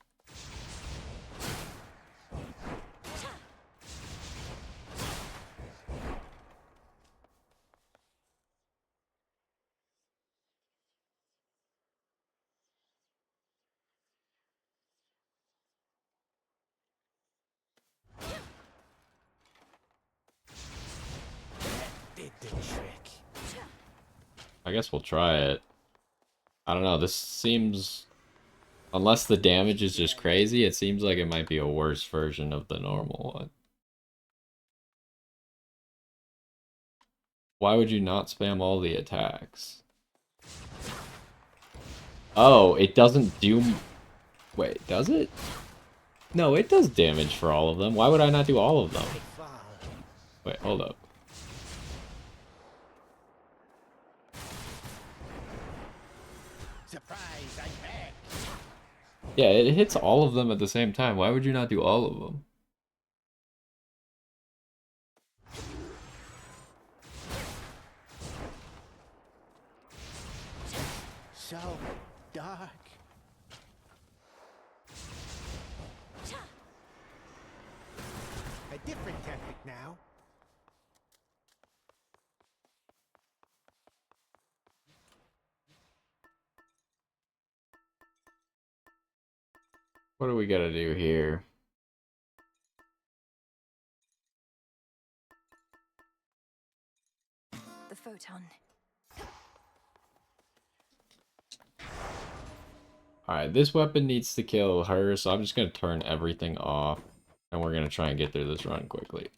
Did the trick. I guess we'll try it. I don't know, this seems... Unless the damage is just crazy, it seems like it might be a worse version of the normal one. Why would you not spam all the attacks? Oh, it doesn't do... Wait, does it? No, it does damage for all of them. Why would I not do all of them? Wait, hold up. Surprise, I'm back. Yeah, it hits all of them at the same time. Why would you not do all of them? So dark. A different tactic now. What do we gotta do here? The photon. Alright, this weapon needs to kill her, so I'm just gonna turn everything off. And we're gonna try and get through this run quickly.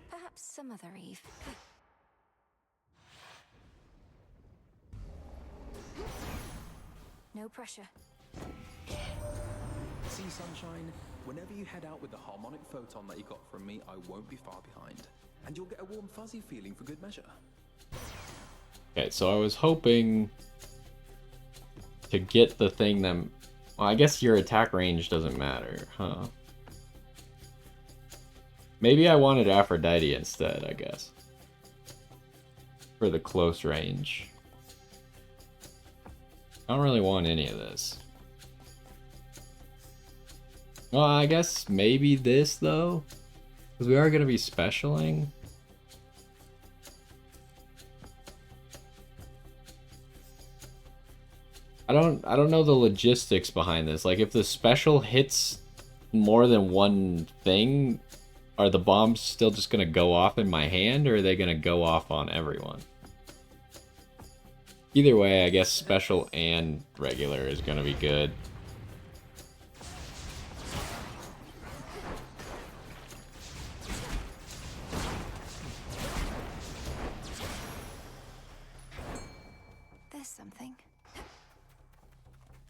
Perhaps some other Eve. No pressure. See, Sunshine, whenever you head out with the harmonic photon that you got from me, I won't be far behind. And you'll get a warm, fuzzy feeling for good measure. Okay, so I was hoping to get the thing that... Well, I guess your attack range doesn't matter, huh? Maybe I wanted Aphrodite instead, I guess. For the close range. I don't really want any of this. Well, I guess maybe this, though. Because we are going to be specialing. I don't know the logistics behind this. Like if the special hits more than one thing, are the bombs still just gonna go off in my hand, or are they gonna go off on everyone? Either way, I guess special and regular is gonna be good. There's something.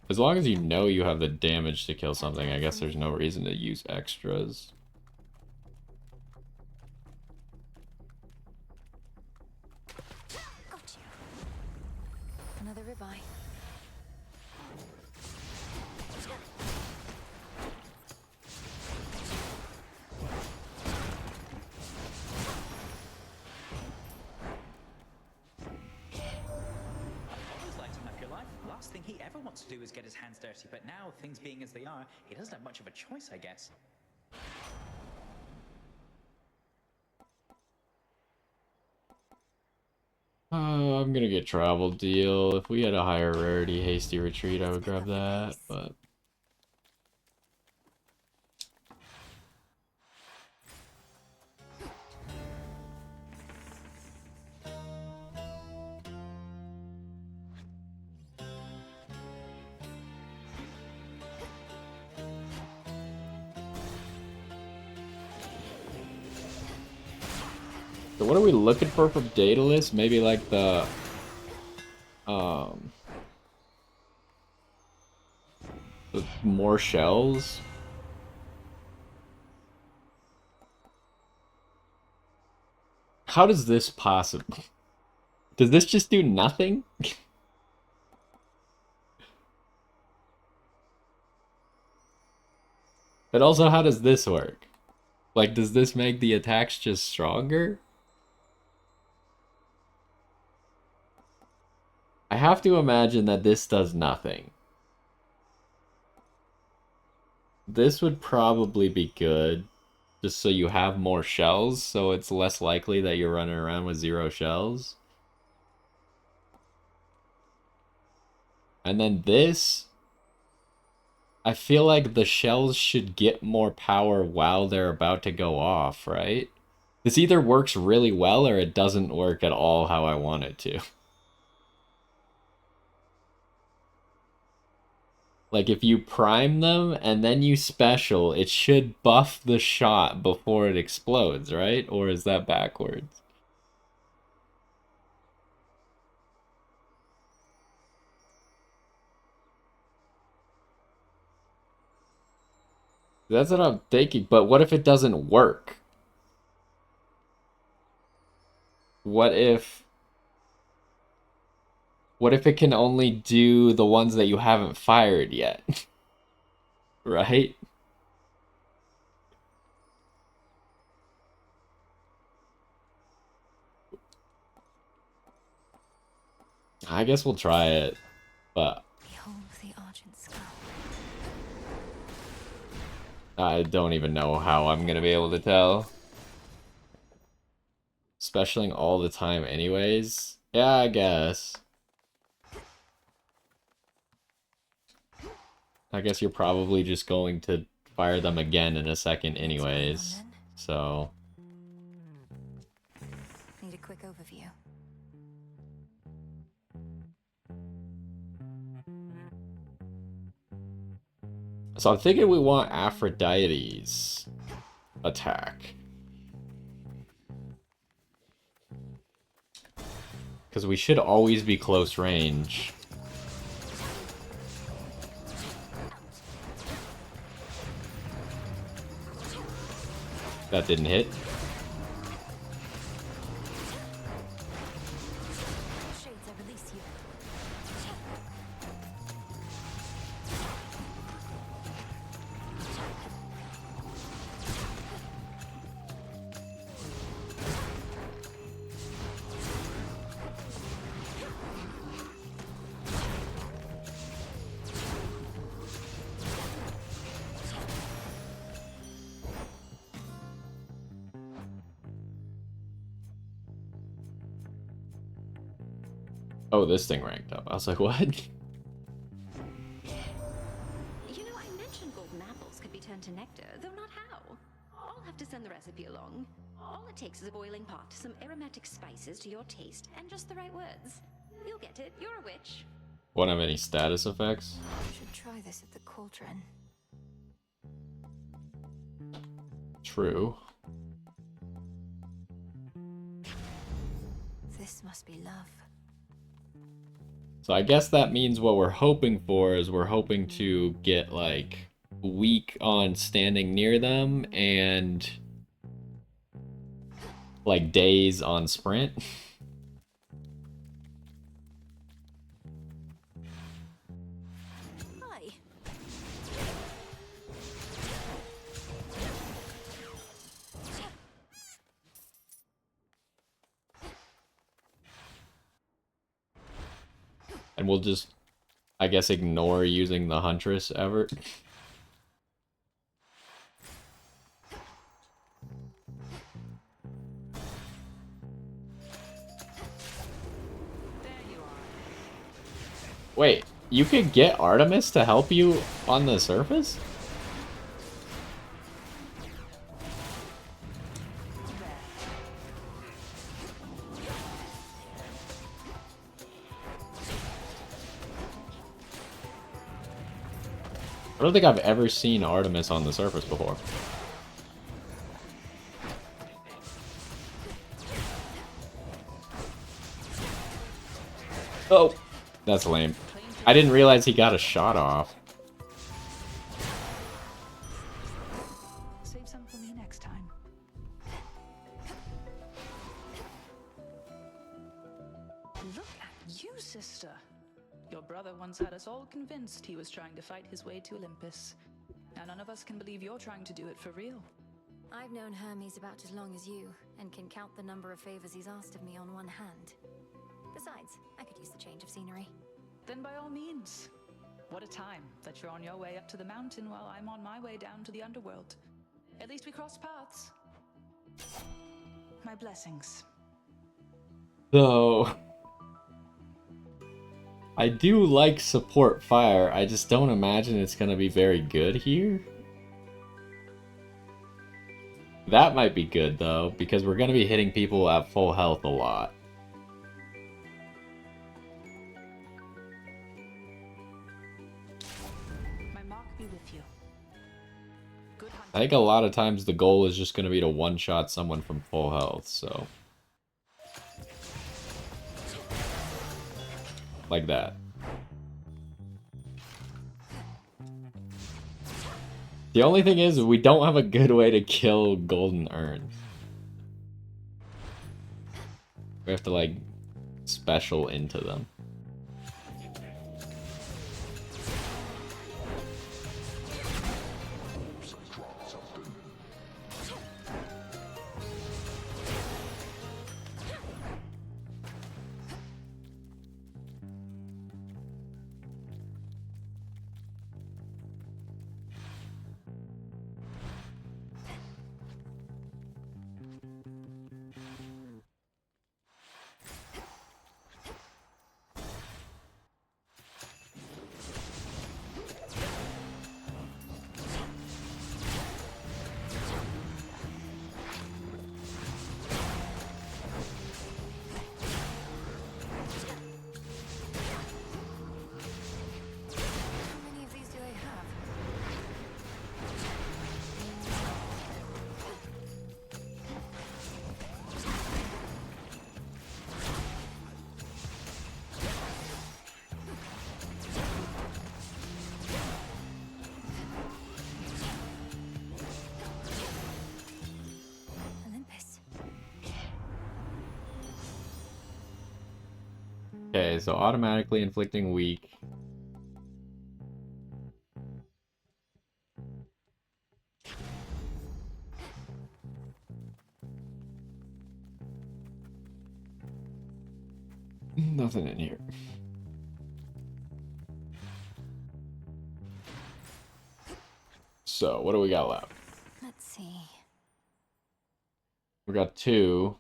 As long as you know you have the damage to kill something, I guess there's no reason to use extras. Got you. Another ribeye. Always lighting up your life. Last thing he ever wants to do is get his hands dirty, but now, things being as they are, he doesn't have much of a choice, I guess. I'm gonna get travel deal. If we had a higher rarity hasty retreat, I would grab that, but... So what are we looking for from Daedalus? Maybe like the more shells? How does this possibly... Does this just do nothing? But also, how does this work? Like, does this make the attacks just stronger? I have to imagine that this does nothing. This would probably be good, just so you have more shells, so it's less likely that you're running around with 0 shells. And then this, I feel like the shells should get more power while they're about to go off, right? This either works really well or it doesn't work at all how I want it to. Like, if you prime them and then you special, it should buff the shot before it explodes, right? Or is that backwards? That's what I'm thinking, but what if it doesn't work? What if... What if it can only do the ones that you haven't fired yet? Right? I guess we'll try it, but Behold the Argent Skull. I don't even know how I'm gonna be able to tell. Specialing all the time anyways? Yeah, I guess. I guess you're probably just going to fire them again in a second anyways. So... Need a quick overview. So I'm thinking we want Aphrodite's attack. Because we should always be close range. That didn't hit. Shades, I release you. Oh, this thing ranked up. I was like, what? send the recipe along. All it takes is a boiling pot, some aromatic spices to your taste, and just the right words. You'll get it. You're a witch. Won't have any status effects. I should try this at the cauldron. True. This must be love. So I guess that means what we're hoping for is we're hoping to get like weak on standing near them and like days on sprint. Hi. And we'll just, I guess, ignore using the Huntress ever. Wait, you could get Artemis to help you on the surface? I don't think I've ever seen Artemis on the surface before. Oh, that's lame. I didn't realize he got a shot off. Save some for me next time. Look at you, sister. Your brother once had us all convinced he was trying to fight his way to Olympus. Now none of us can believe you're trying to do it for real. I've known Hermes about as long as you, and can count the number of favors he's asked of me on one hand. Besides, I could use the change of scenery. Then by all means. What a time that you're on your way up to the mountain while I'm on my way down to the Underworld. At least we crossed paths. My blessings. So, I do like support fire, I just don't imagine it's gonna be very good here. That might be good though, because we're gonna be hitting people at full health a lot. My mark be with you. Good hunting. I think a lot of times the goal is just gonna be to one-shot someone from full health, so. Like that. The only thing is, we don't have a good way to kill golden urns. We have to, like, special into them. How many of these do they have? Olympus. Okay, so automatically inflicting weak. Nothing in here. So, what do we got left? Let's see. We got 2.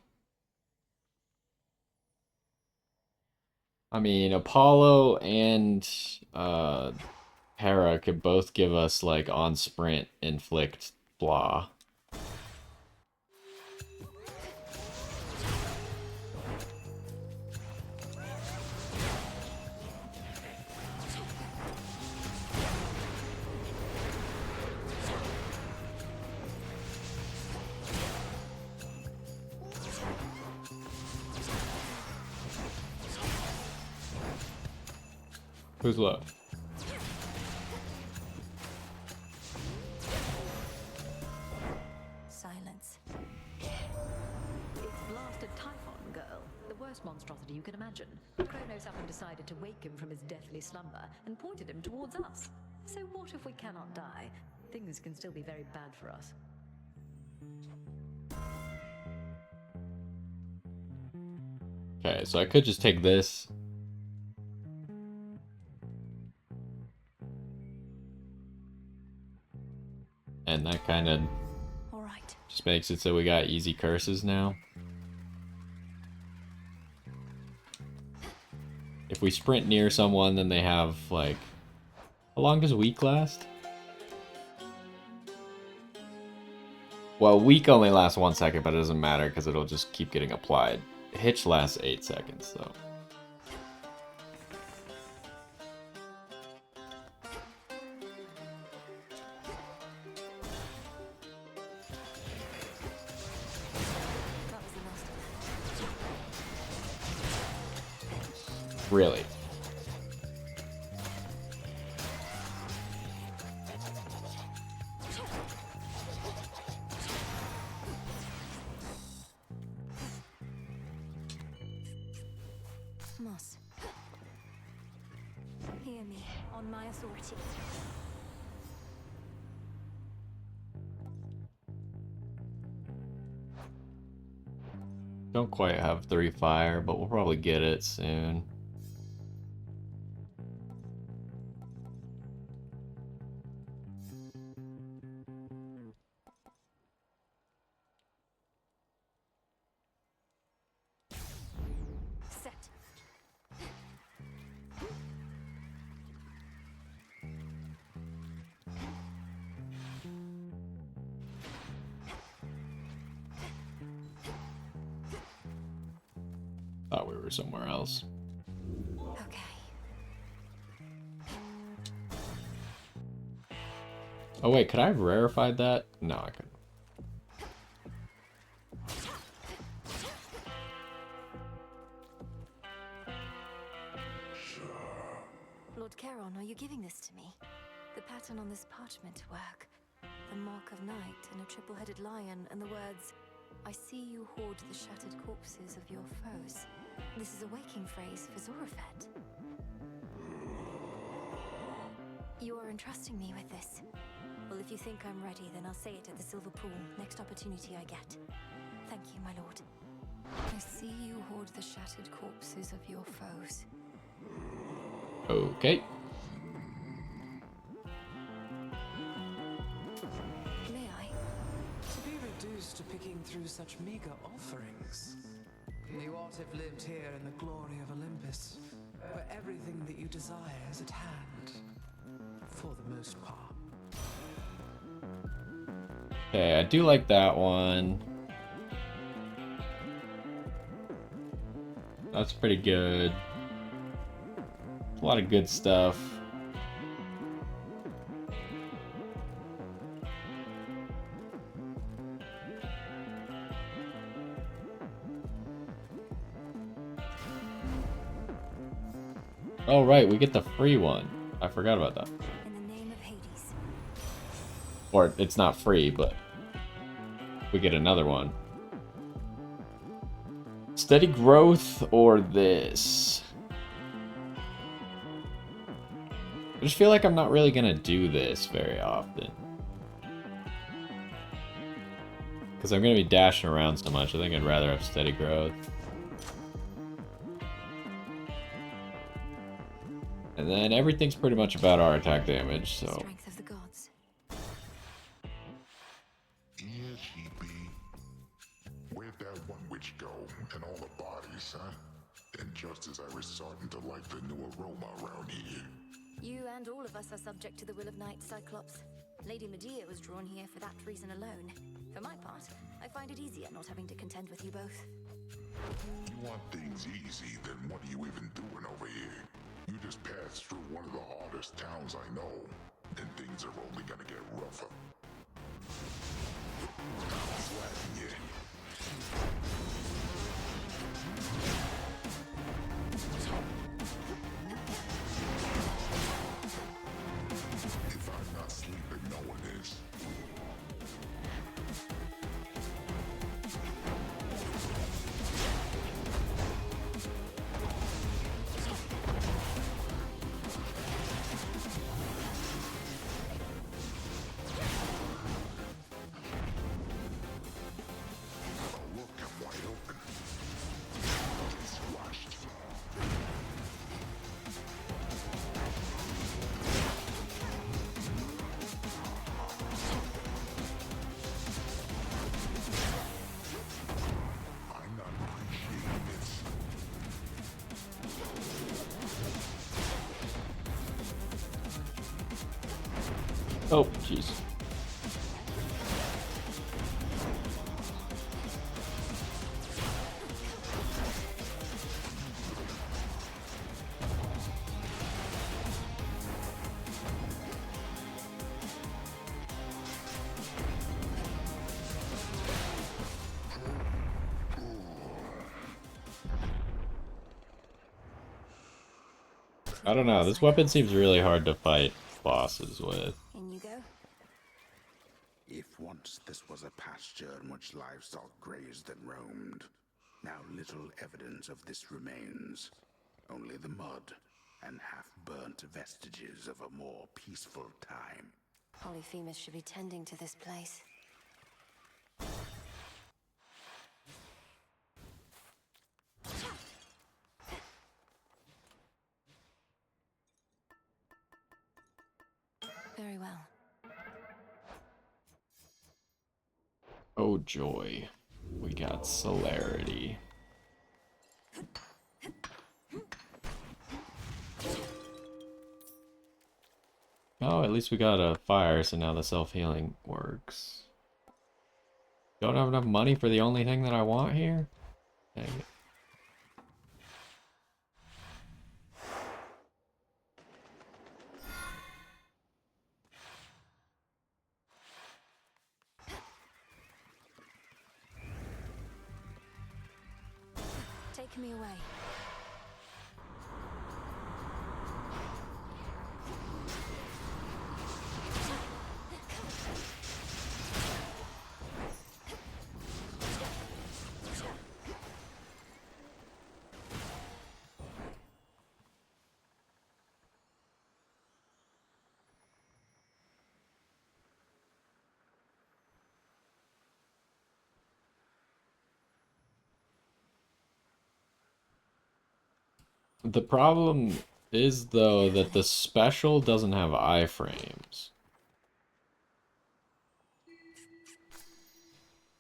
I mean, Apollo and Hera could both give us, like, on sprint, inflict, blah. Who's left? Silence. It's blasted Typhon, girl. The worst monstrosity you can imagine. Kronos up and decided to wake him from his deathly slumber and pointed him towards us. So what if we cannot die? Things can still be very bad for us. Okay, so I could just take this. And that kind of just makes it so we got easy curses now. If we sprint near someone, then they have, like... How long does weak last? Well, weak only lasts 1 second, but it doesn't matter because it'll just keep getting applied. Hitch lasts 8 seconds, though. Really? Moss. Hear me, on my authority. Don't quite have 3 fire, but we'll probably get it soon. Set. Thought we were somewhere else. Okay. Oh wait, could I have rarefied that? No, I couldn't. Lord Charon, are you giving this to me? The pattern on this parchment work. The mark of night and a triple-headed lion and the words, I see you hoard the shattered corpses of your foes. This is a waking phrase for Zorafet. You are entrusting me with this. Well, if you think I'm ready, then I'll say it at the Silver Pool, next opportunity I get. Thank you, my lord. I see you hoard the shattered corpses of your foes. Okay. May I? To be reduced to picking through such meager offerings. You ought to have lived here in the glory of Olympus, where everything that you desire is at hand. For the most part. Okay, I do like that one. That's pretty good. A lot of good stuff. Oh right, we get the free one. I forgot about that. In the name of Hades. Or it's not free, but we get another one. Steady growth or this? I just feel like I'm not really gonna do this very often. Because I'm gonna be dashing around so much, I think I'd rather have steady growth. And then everything's pretty much about our attack damage, so... Strength of the gods. Here she be. Where'd that one witch go? And all the bodies, huh? And just as I was starting to like the new aroma around here. You and all of us are subject to the will of night, Cyclops. Lady Medea was drawn here for that reason alone. For my part, I find it easier not having to contend with you both. You want things easy, then what are you even doing over here? You just passed through one of the hardest towns I know, and things are only gonna get rougher. Flatten you. Oh, jeez. I don't know, this weapon seems really hard to fight bosses with. In you go. If once this was a pasture in which livestock grazed and roamed, now little evidence of this remains. Only the mud and half-burnt vestiges of a more peaceful time. Polyphemus should be tending to this place. Very well. Oh joy. We got celerity. Oh, at least we got a fire, so now the self-healing works. Don't have enough money for the only thing that I want here? Dang it. Take me away. The problem is, though, that the special doesn't have iframes.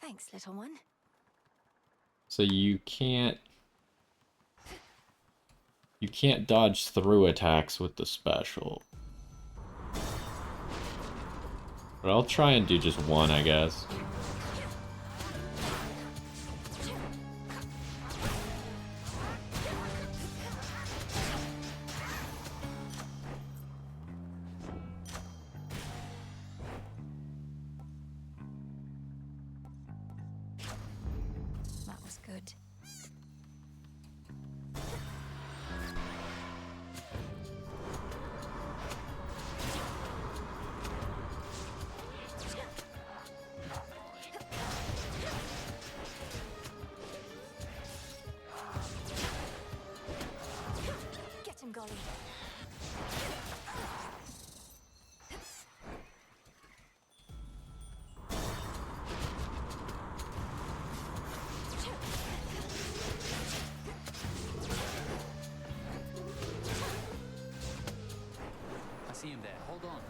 Thanks, little one. So you can't dodge through attacks with the special. But I'll try and do just one, I guess. That was good. Get him, Golly. I see him there. Hold on.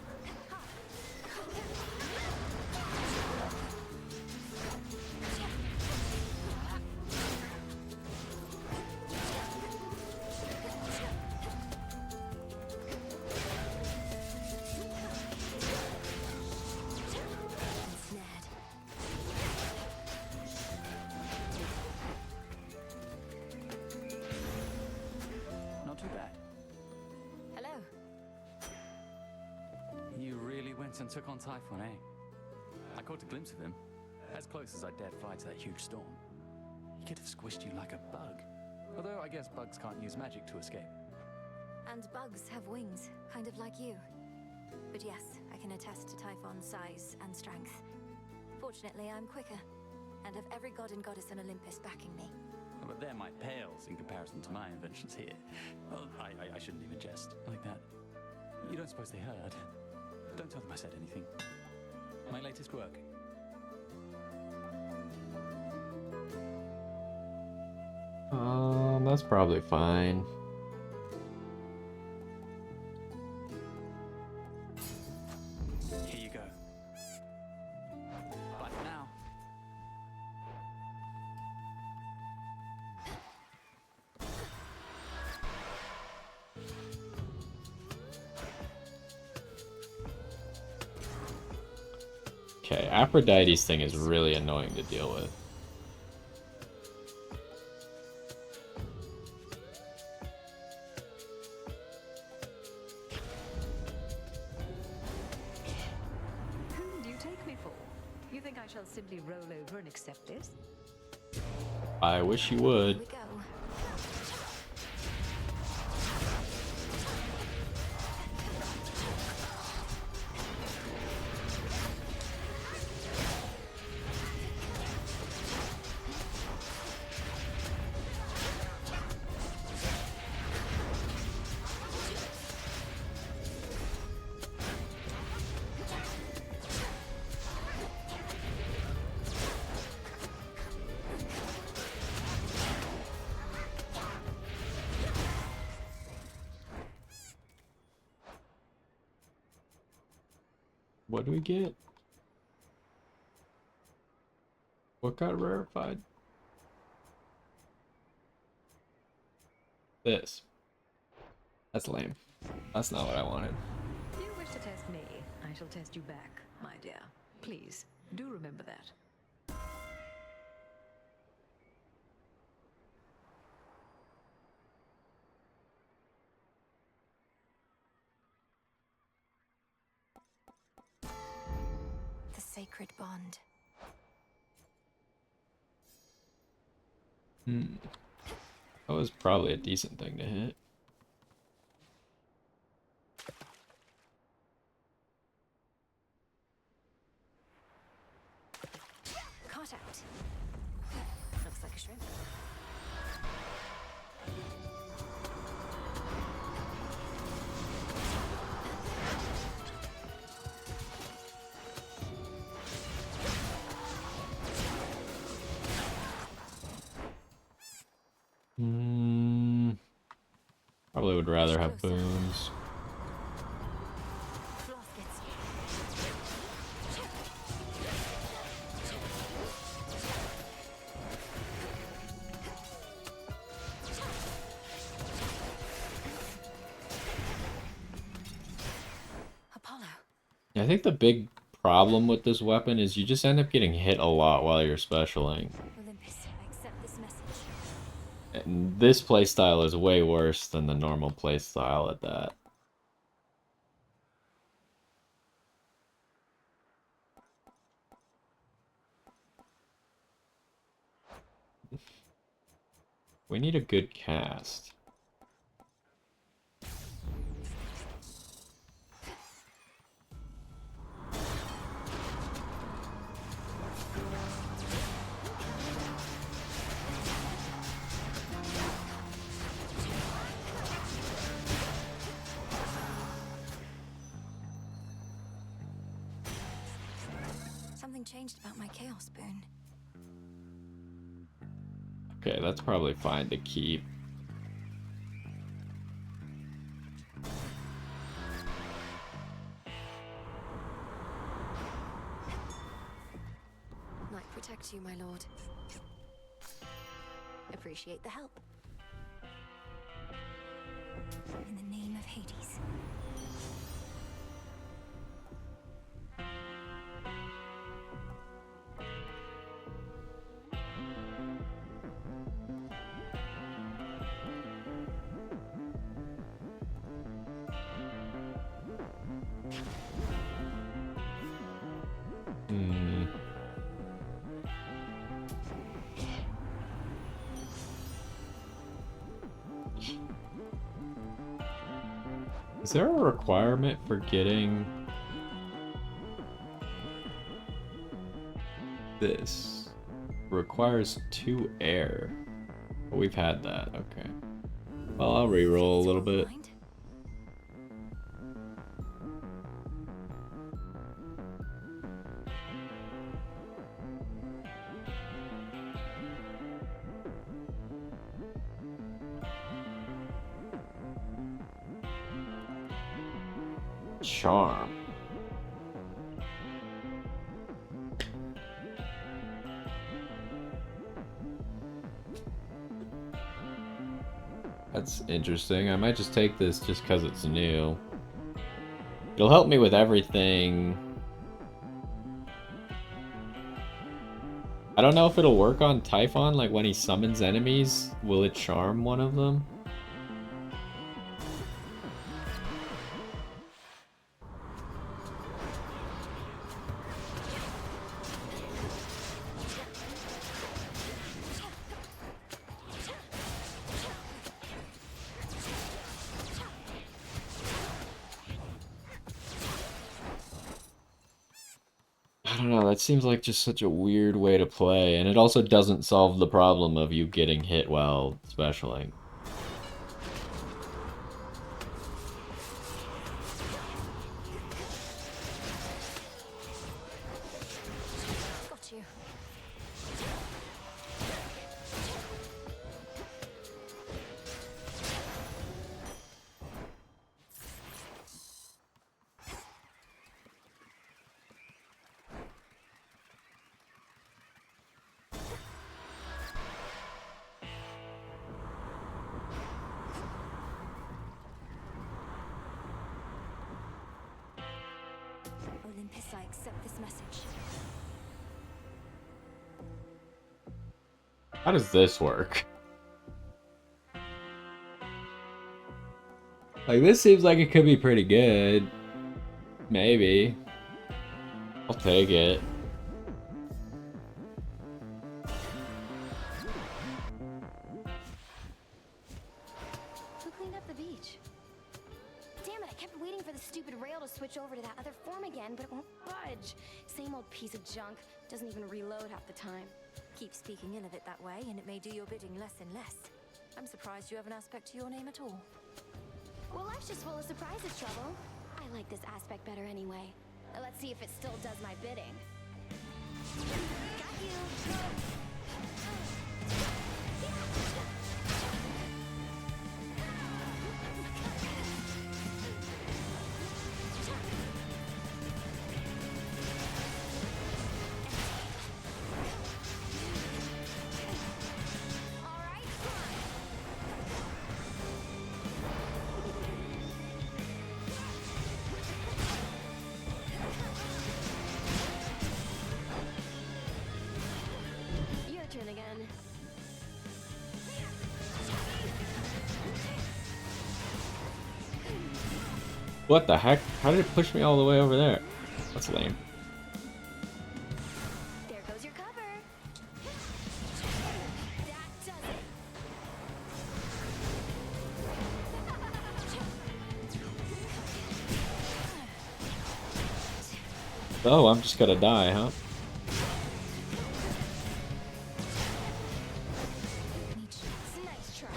Ensnared. Not too bad. Hello. You really went and took on Typhon, eh? I caught a glimpse of him. As close as I dared fight that huge storm. He could have squished you like a bug. Although I guess bugs can't use magic to escape. And bugs have wings, kind of like you. But yes, I can attest to Typhon's size and strength. Fortunately, I'm quicker, and have every god and goddess on Olympus backing me. But they're my pales in comparison to my inventions here. Well, I shouldn't even jest like that. You don't suppose they heard? Don't tell them I said anything. My latest work. That's probably fine. Here you go. Bye for now. Okay, Aphrodite's thing is really annoying to deal with. Whom do you take me for? You think I shall simply roll over and accept this? I wish you would. Here we go. What do we get? What got rarefied? This. That's lame. That's not what I wanted. You wish to test me, I shall test you back, my dear. Please, do remember that. The sacred bond. That was probably a decent thing to hit. Caught out. Looks like a shrimp. Probably would rather have boons. Apollo. Yeah, I think the big problem with this weapon is you just end up getting hit a lot while you're specialing. Olympus, I accept this message. And this playstyle is way worse than the normal playstyle at that. We need a good cast. Something changed about my chaos boon. Okay, that's probably fine to keep. Might protect you, my lord. Appreciate the help. In the name of Hades. Is there a requirement for getting this? Requires 2 air. But we've had that, okay. Well, I'll reroll a little bit. Charm. That's interesting. I might just take this just because it's new. It'll help me with everything I don't know if it'll work on Typhon, like when he summons enemies, will it charm one of them? I don't know, that seems like just such a weird way to play, and it also doesn't solve the problem of you getting hit while specialing. Got you. Olympus, I accept this message. How does this work? Like, this seems like it could be pretty good. Maybe. I'll take it. Who cleaned up the beach? Damn it, I kept waiting for the stupid rail to switch over to that other form again, but it won't budge. Same old piece of junk. Doesn't even reload half the time. Keep speaking ill of it that way, and it may do your bidding less and less. I'm surprised you have an aspect to your name at all. Well, life's just full of surprises, Trouble. I like this aspect better anyway. Now let's see if it still does my bidding. Got you! Your turn again. What the heck? How did it push me all the way over there? That's lame. There goes your cover. That does it. Oh, I'm just gonna die, huh? Nice try.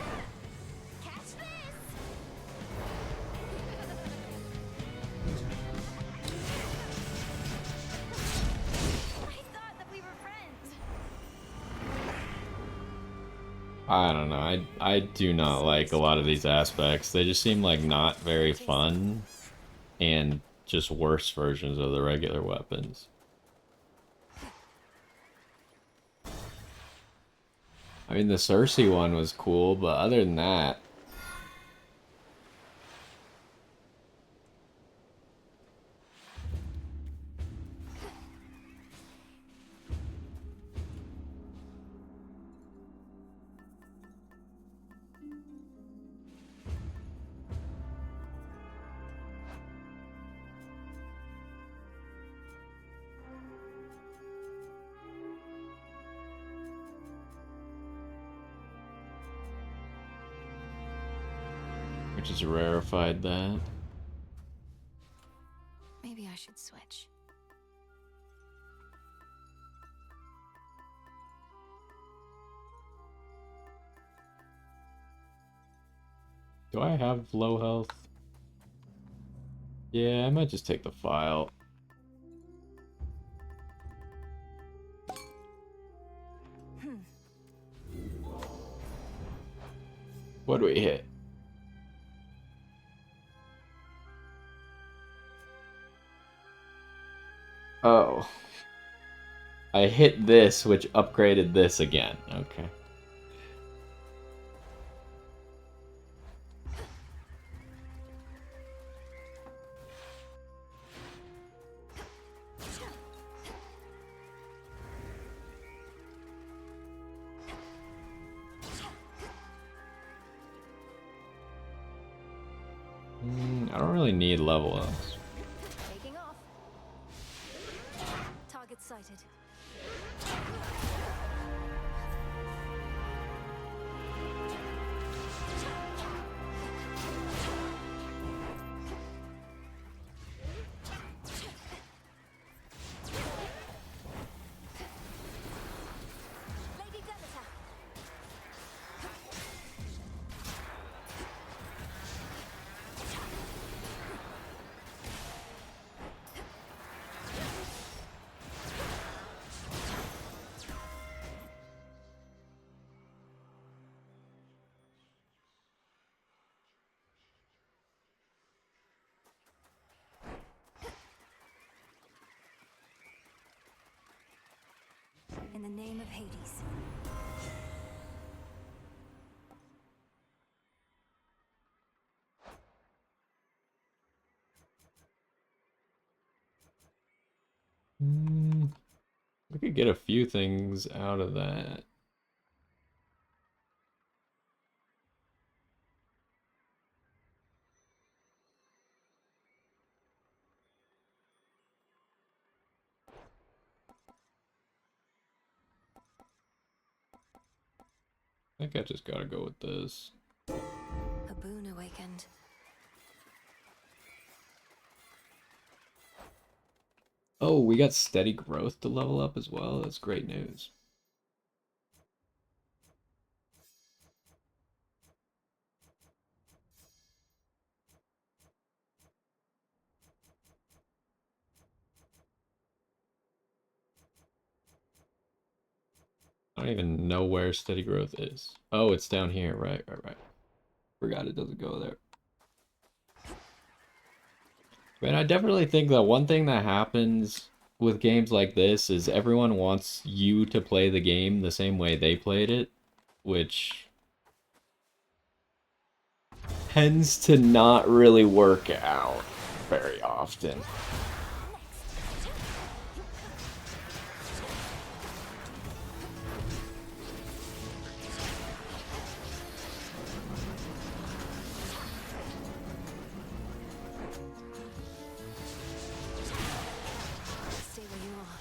Catch this. I thought that we were friends. I don't know. I do not like a lot of these aspects. They just seem like not very fun and just worse versions of the regular weapons. I mean, the Cersei one was cool, but other than that, which is rarefied that. Maybe I should switch. Do I have low health? Yeah, I might just take the file. What do we hit? Oh. I hit this, which upgraded this again. Okay. I don't really need level ups. Taking off. Target sighted. Lady Demeter. In the name of Hades. We could get a few things out of that. I think I just gotta go with this. A boon awakened. Oh, we got steady growth to level up as well. That's great news. I don't even know where steady growth is. Oh, it's down here. Right. Forgot it doesn't go there. Man, I definitely think that one thing that happens with games like this is everyone wants you to play the game the same way they played it, which tends to not really work out very often. Stay where you are.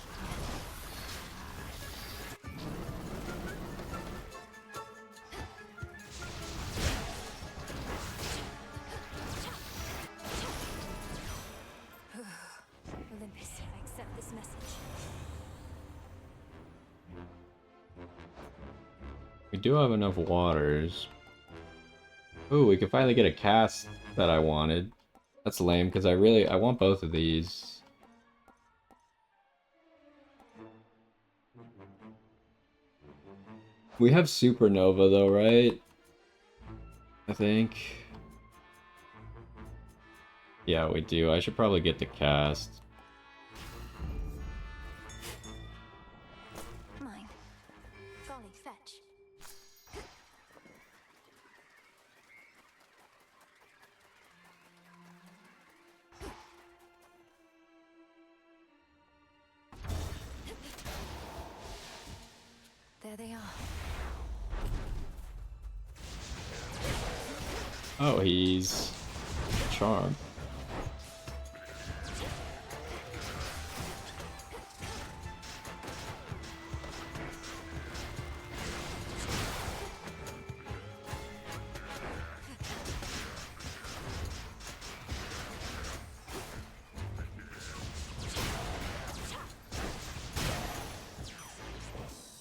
Olympus, I accept this message. We do have enough waters. Ooh, we could finally get a cast that I wanted. That's lame, because I want both of these. We have Supernova though, right? I think. Yeah, we do. I should probably get the cast. Mine. Golly, fetch. There they are. Oh, he's charmed.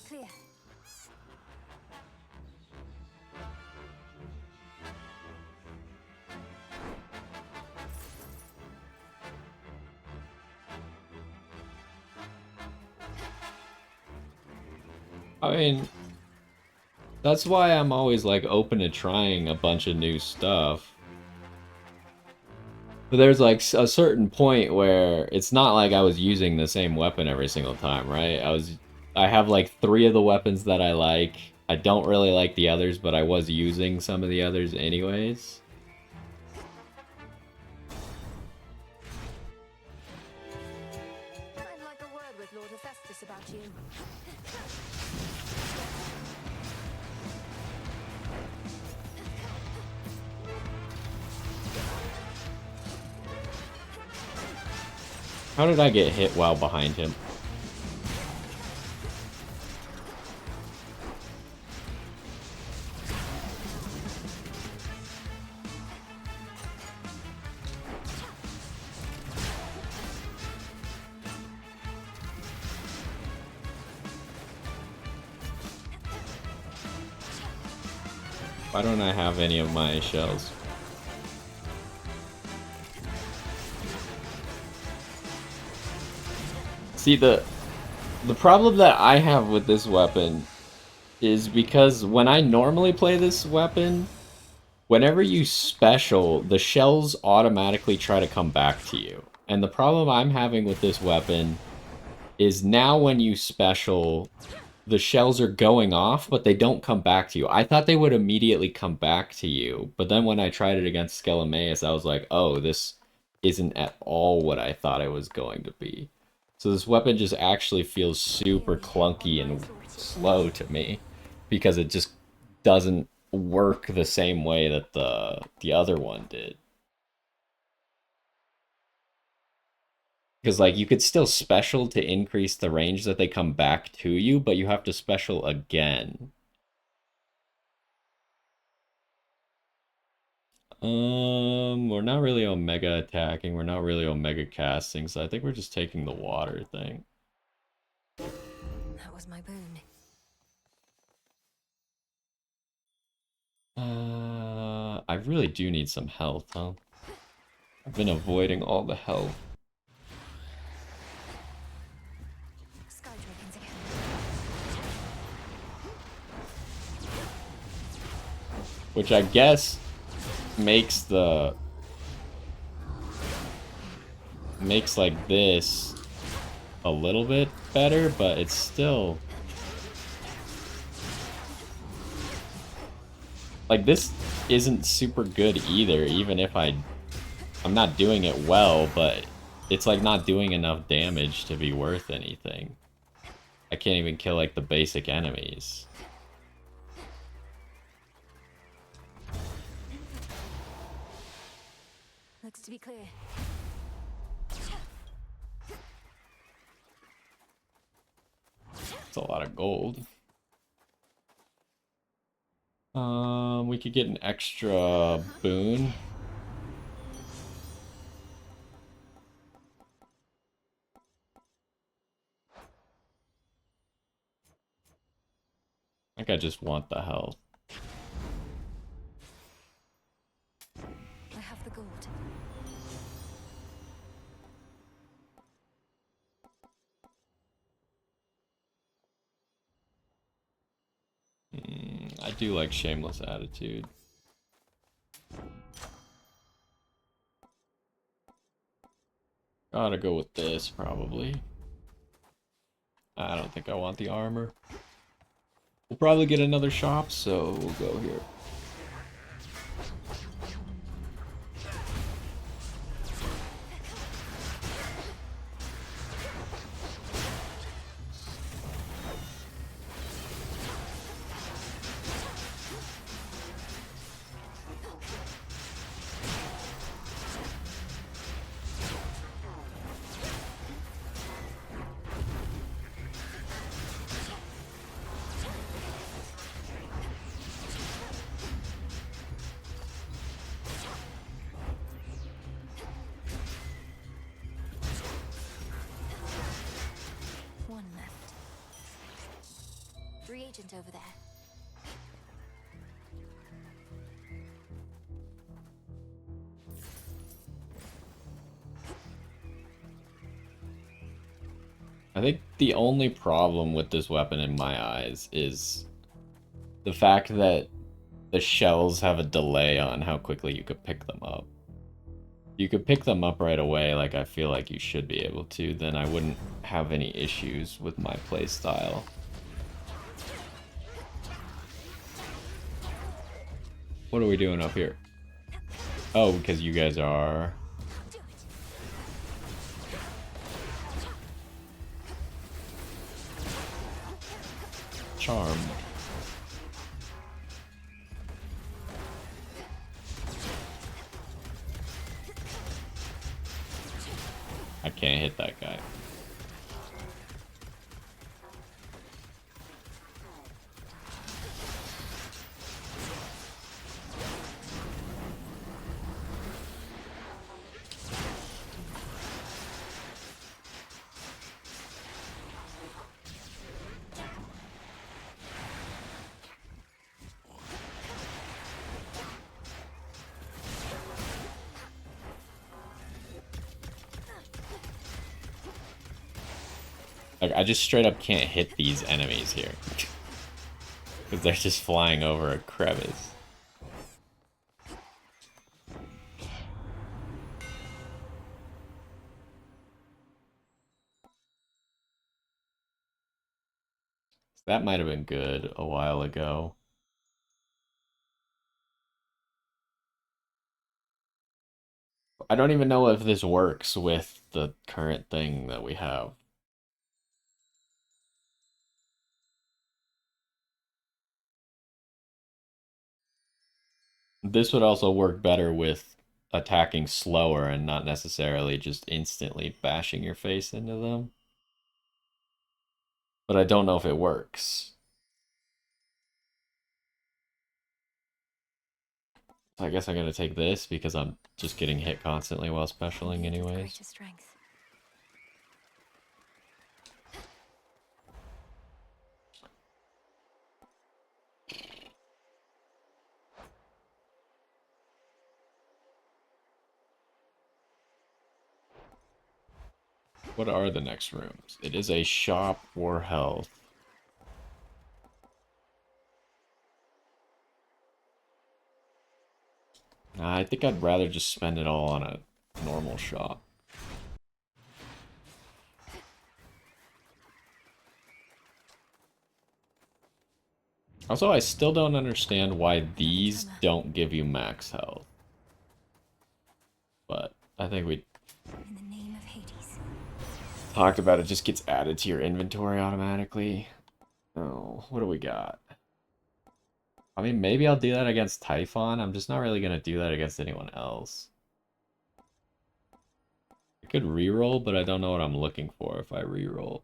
Clear. I mean, that's why I'm always like open to trying a bunch of new stuff. But there's like a certain point where it's not like I was using the same weapon every single time, right? I have like 3 of the weapons that I like. I don't really like the others, but I was using some of the others anyways. I'd like a word with Lord Hephaestus about you. How did I get hit while behind him? Why don't I have any of my shells? See, the problem that I have with this weapon is because when I normally play this weapon, whenever you special, the shells automatically try to come back to you. And the problem I'm having with this weapon is now when you special, the shells are going off, but they don't come back to you. I thought they would immediately come back to you, but then when I tried it against Skelemaeus, I was like, oh, this isn't at all what I thought it was going to be. So this weapon just actually feels super clunky and slow to me, because it just doesn't work the same way that the other one did. Because, like, you could still special to increase the range that they come back to you, but you have to special again. We're not really Omega attacking, we're not really Omega casting, so I think we're just taking the water thing. That was my boon. I really do need some health, huh? I've been avoiding all the health. Which I guess makes like this a little bit better, but it's still like this isn't super good either, even if I'm not doing it well, but it's like not doing enough damage to be worth anything. I can't even kill like the basic enemies. Looks to be clear. It's a lot of gold. We could get an extra boon. I think I just want the health. I have the gold. I do like Shameless Attitude. Gotta go with this, probably. I don't think I want the armor. We'll probably get another shop, so we'll go here. One left. Reagent over there. I think the only problem with this weapon in my eyes is the fact that the shells have a delay on how quickly you could pick them up. You could pick them up right away, like I feel like you should be able to, then I wouldn't have any issues with my playstyle. What are we doing up here? Oh, because you guys are... charmed. I can't hit that guy. Like, I just straight up can't hit these enemies here. Because they're just flying over a crevice. That might have been good a while ago. I don't even know if this works with the current thing that we have. This would also work better with attacking slower and not necessarily just instantly bashing your face into them. But I don't know if it works. So I guess I'm gonna take this because I'm just getting hit constantly while specialing anyways. What are the next rooms? It is a shop for health. I think I'd rather just spend it all on a normal shop. Also, I still don't understand why these don't give you max health. But I think we talked about it, just gets added to your inventory automatically. Oh, what do we got? I mean, maybe I'll do that against Typhon. I'm just not really going to do that against anyone else. I could reroll, but I don't know what I'm looking for if I reroll.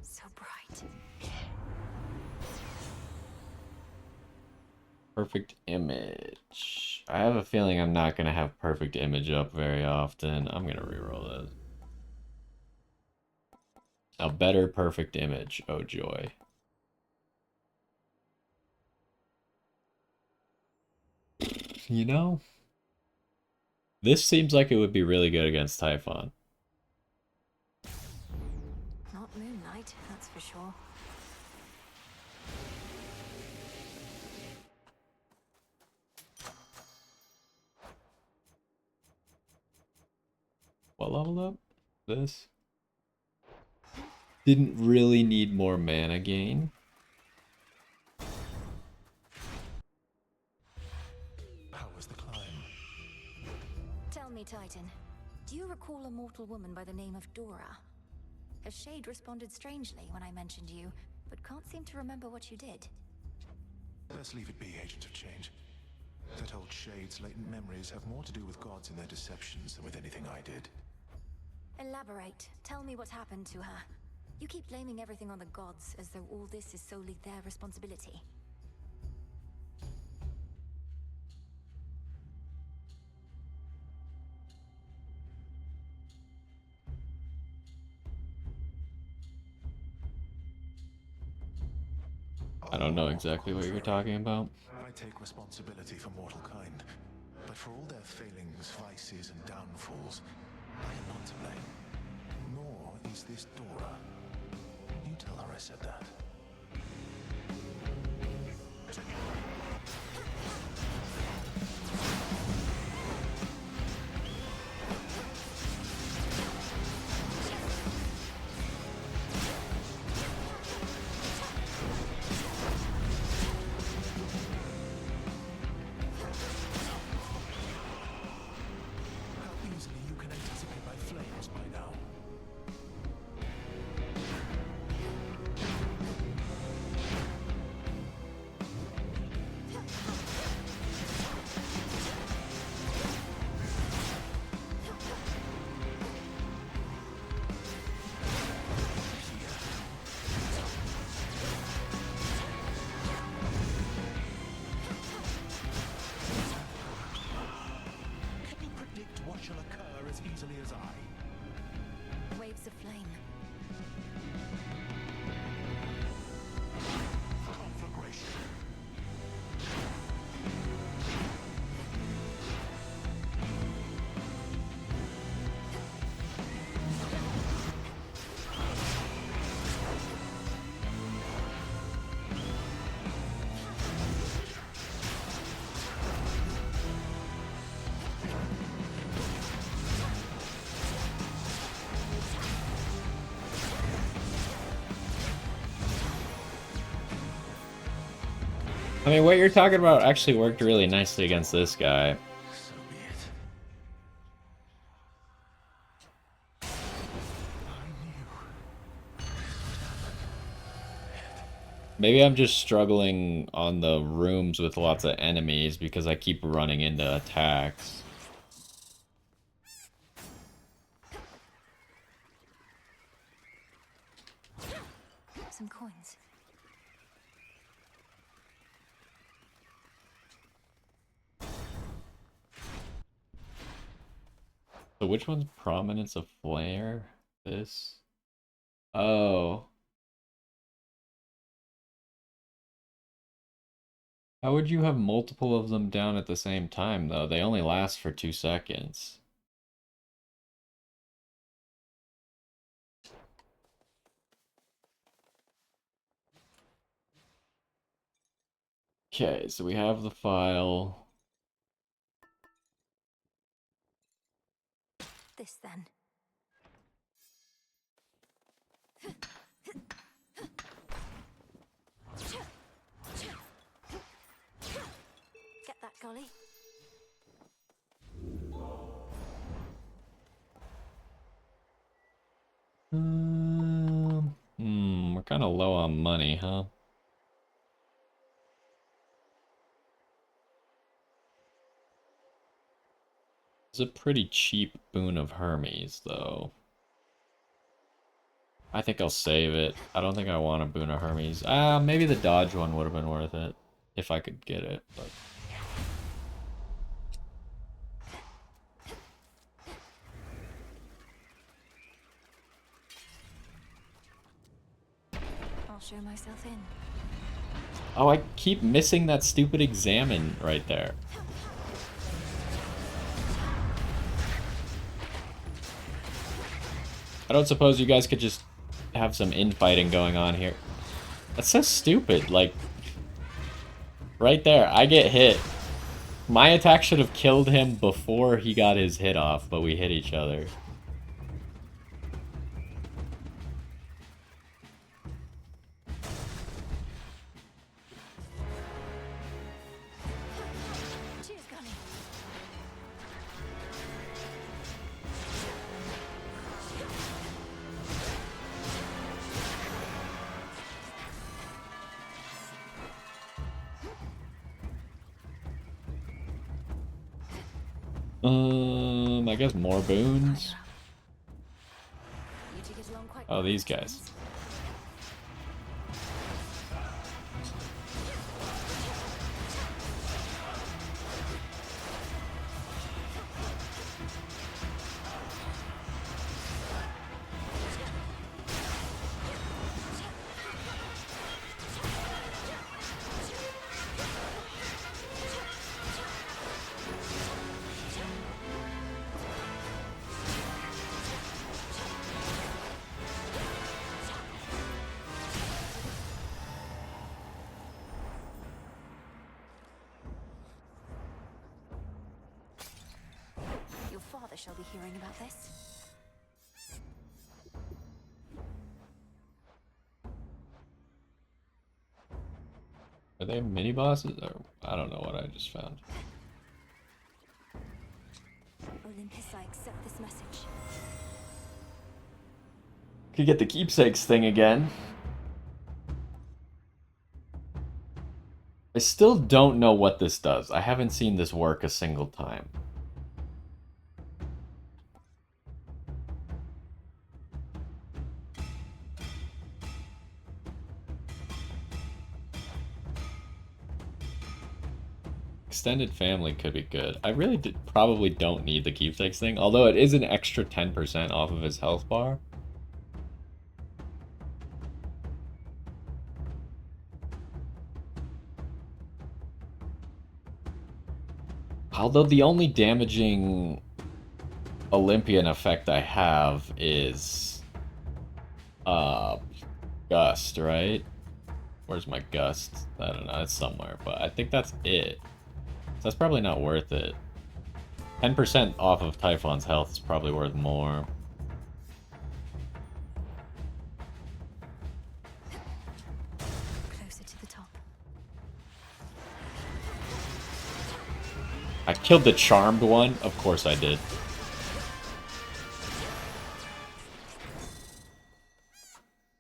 So bright. Perfect image. I have a feeling I'm not going to have perfect image up very often. I'm going to reroll this. A better perfect image. Oh, joy. You know, this seems like it would be really good against Typhon. Not Moonlight, that's for sure. What level up? This? Didn't really need more mana gain. How was the climb? Tell me, Titan, do you recall a mortal woman by the name of Dora? Her shade responded strangely when I mentioned you, but can't seem to remember what you did. Let's leave it be, Agent of Change. That old Shade's latent memories have more to do with gods and their deceptions than with anything I did. Elaborate. Tell me what happened to her. You keep blaming everything on the gods, as though all this is solely their responsibility. I don't know exactly what you're talking about. I take responsibility for mortal kind, but for all their failings, vices, and downfalls, I am not to blame. Nor is this Dora. You tell her I said that. I mean, what you're talking about actually worked really nicely against this guy. So be it. I knew. Maybe I'm just struggling on the rooms with lots of enemies because I keep running into attacks. Some coins. So which one's Prominence of Flare? This? Oh. How would you have multiple of them down at the same time, though? They only last for 2 seconds. Okay, so we have the file. This then. Get that, Golly. We're kind of low on money, huh? It's a pretty cheap boon of Hermes, though. I think I'll save it. I don't think I want a boon of Hermes. Maybe the dodge one would have been worth it if I could get it, but... I'll show myself in. Oh, I keep missing that stupid examine right there. I don't suppose you guys could just have some infighting going on here. That's so stupid, like... Right there, I get hit. My attack should have killed him before he got his hit off, but we hit each other. Cheers, Golly. I guess more boons. You two get along quite Oh, well, these Mr. guys. Jones. Your father shall be hearing about this. Are they mini bosses? Or I don't know what I just found. Olympus, I accept this message. Could get the keepsakes thing again. I still don't know what this does. I haven't seen this work a single time. Extended family could be good. I really probably don't need the keepsakes thing, although it is an extra 10% off of his health bar. Although the only damaging Olympian effect I have is Gust, right? Where's my Gust? I don't know, it's somewhere, but I think that's it. So that's probably not worth it. 10% off of Typhon's health is probably worth more. Closer to the top. I killed the charmed one? Of course I did.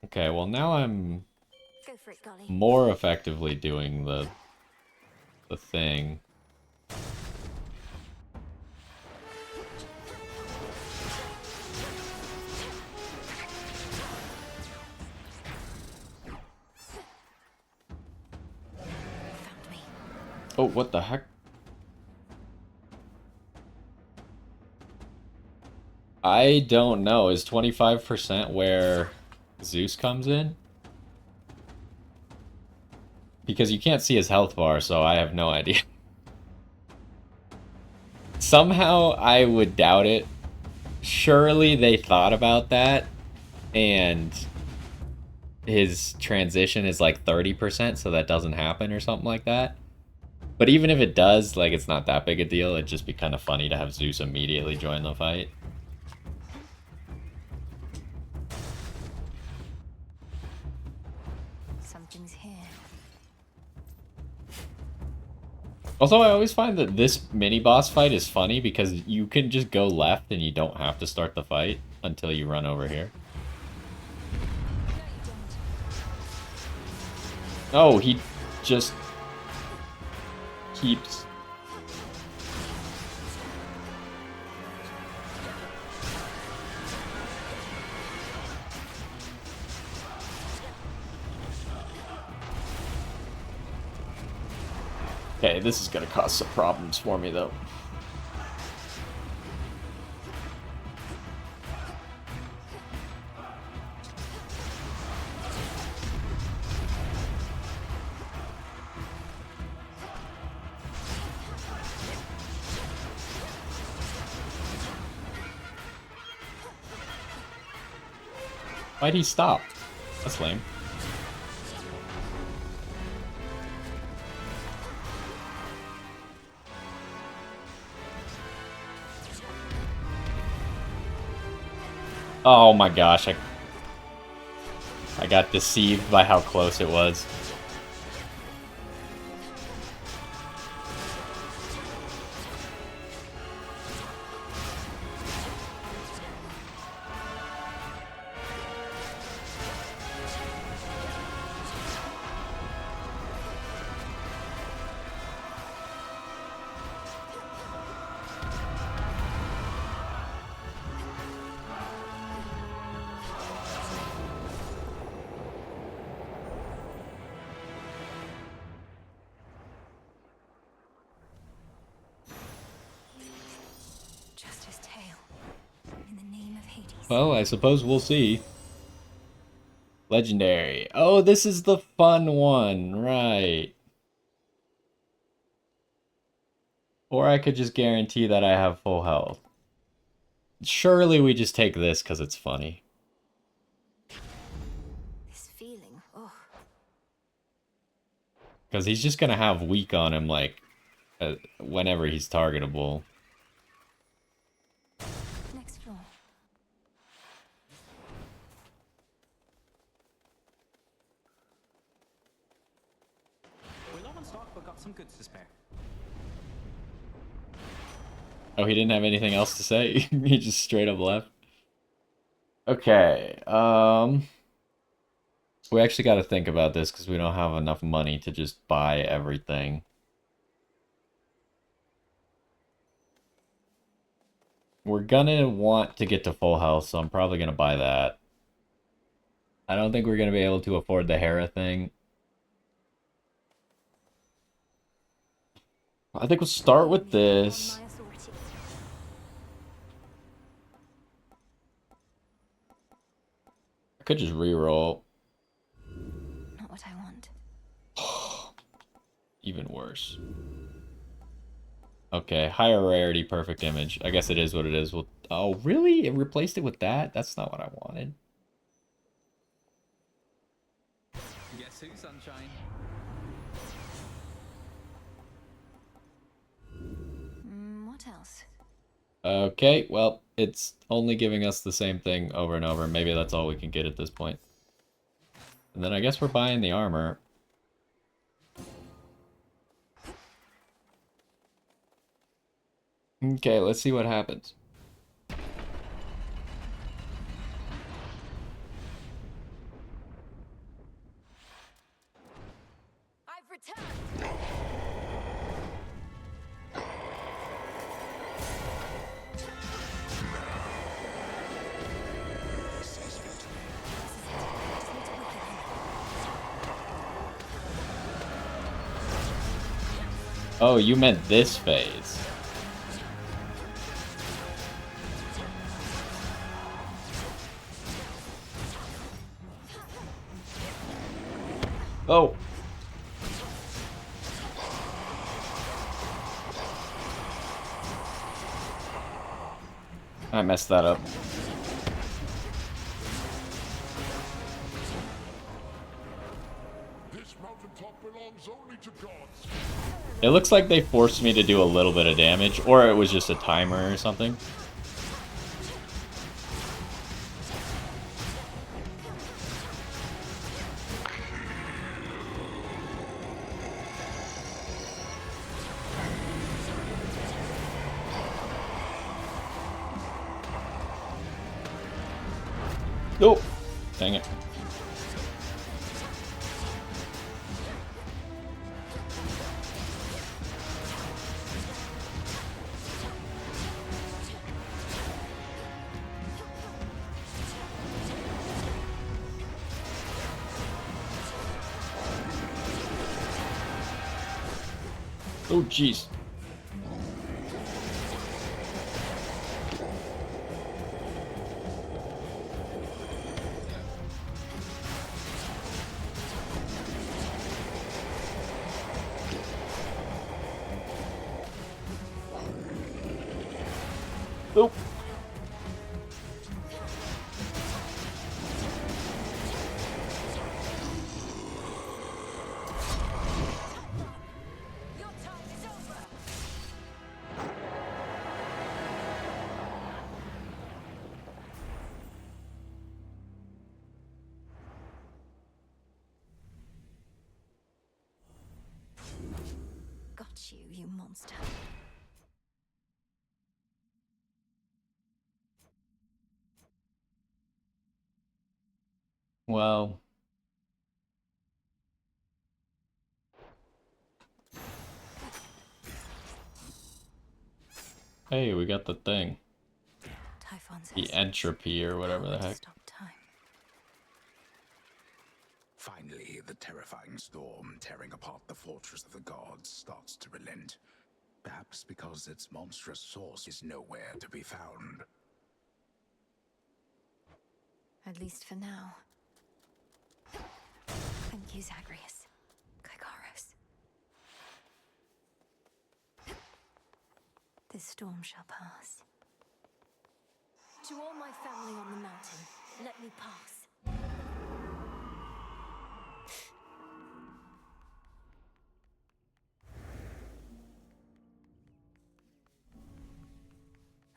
Okay, well now I'm Go for it, Golly. more effectively doing the thing. Oh, what the heck? I don't know. Is 25% where Zeus comes in? Because you can't see his health bar, so I have no idea. Somehow I would doubt it. Surely they thought about that, and his transition is like 30%, so that doesn't happen or something like that. But even if it does, like, it's not that big a deal. It'd just be kind of funny to have Zeus immediately join the fight. Something's here. Also, I always find that this mini-boss fight is funny because you can just go left and you don't have to start the fight until you run over here. Oh, he just keeps... Okay, this is gonna cause some problems for me, though. Why'd he stop? That's lame. Oh my gosh, I got deceived by how close it was. Well, I suppose we'll see. Legendary. Oh, this is the fun one, right. Or I could just guarantee that I have full health. Surely we just take this because it's funny. This feeling, oh. Because he's just going to have weak on him, like, whenever he's targetable. Next floor. We're low on stock, but got some goods to spare. Oh, he didn't have anything else to say? He just straight up left? Okay, we actually got to think about this because we don't have enough money to just buy everything. We're gonna want to get to full health, so I'm probably gonna buy that. I don't think we're gonna be able to afford the Hera thing. I think we'll start with this. I could just reroll. Not what I want. Even worse. Okay, higher rarity, perfect image. I guess it is what it is. Well, oh, really? It replaced it with that? That's not what I wanted. Guess who, sunshine? What else? Okay, well, it's only giving us the same thing over and over. Maybe that's all we can get at this point. And then I guess we're buying the armor. Okay, let's see what happens. I've returned. Oh, you meant this phase. Oh. I messed that up. This mountaintop belongs only to gods. It looks like they forced me to do a little bit of damage, or it was just a timer or something. Oh, dang it. Oh, jeez. Oh. Got you, you monster. Well. Hey, we got the thing. Typhon's The entropy or whatever the heck. stop time. Finally, the terrifying storm tearing apart the fortress of the gods starts to relent. Perhaps because its monstrous source is nowhere to be found. At least for now. Thank you, Zagreus. Kygaros. This storm shall pass. To all my family on the mountain, let me pass.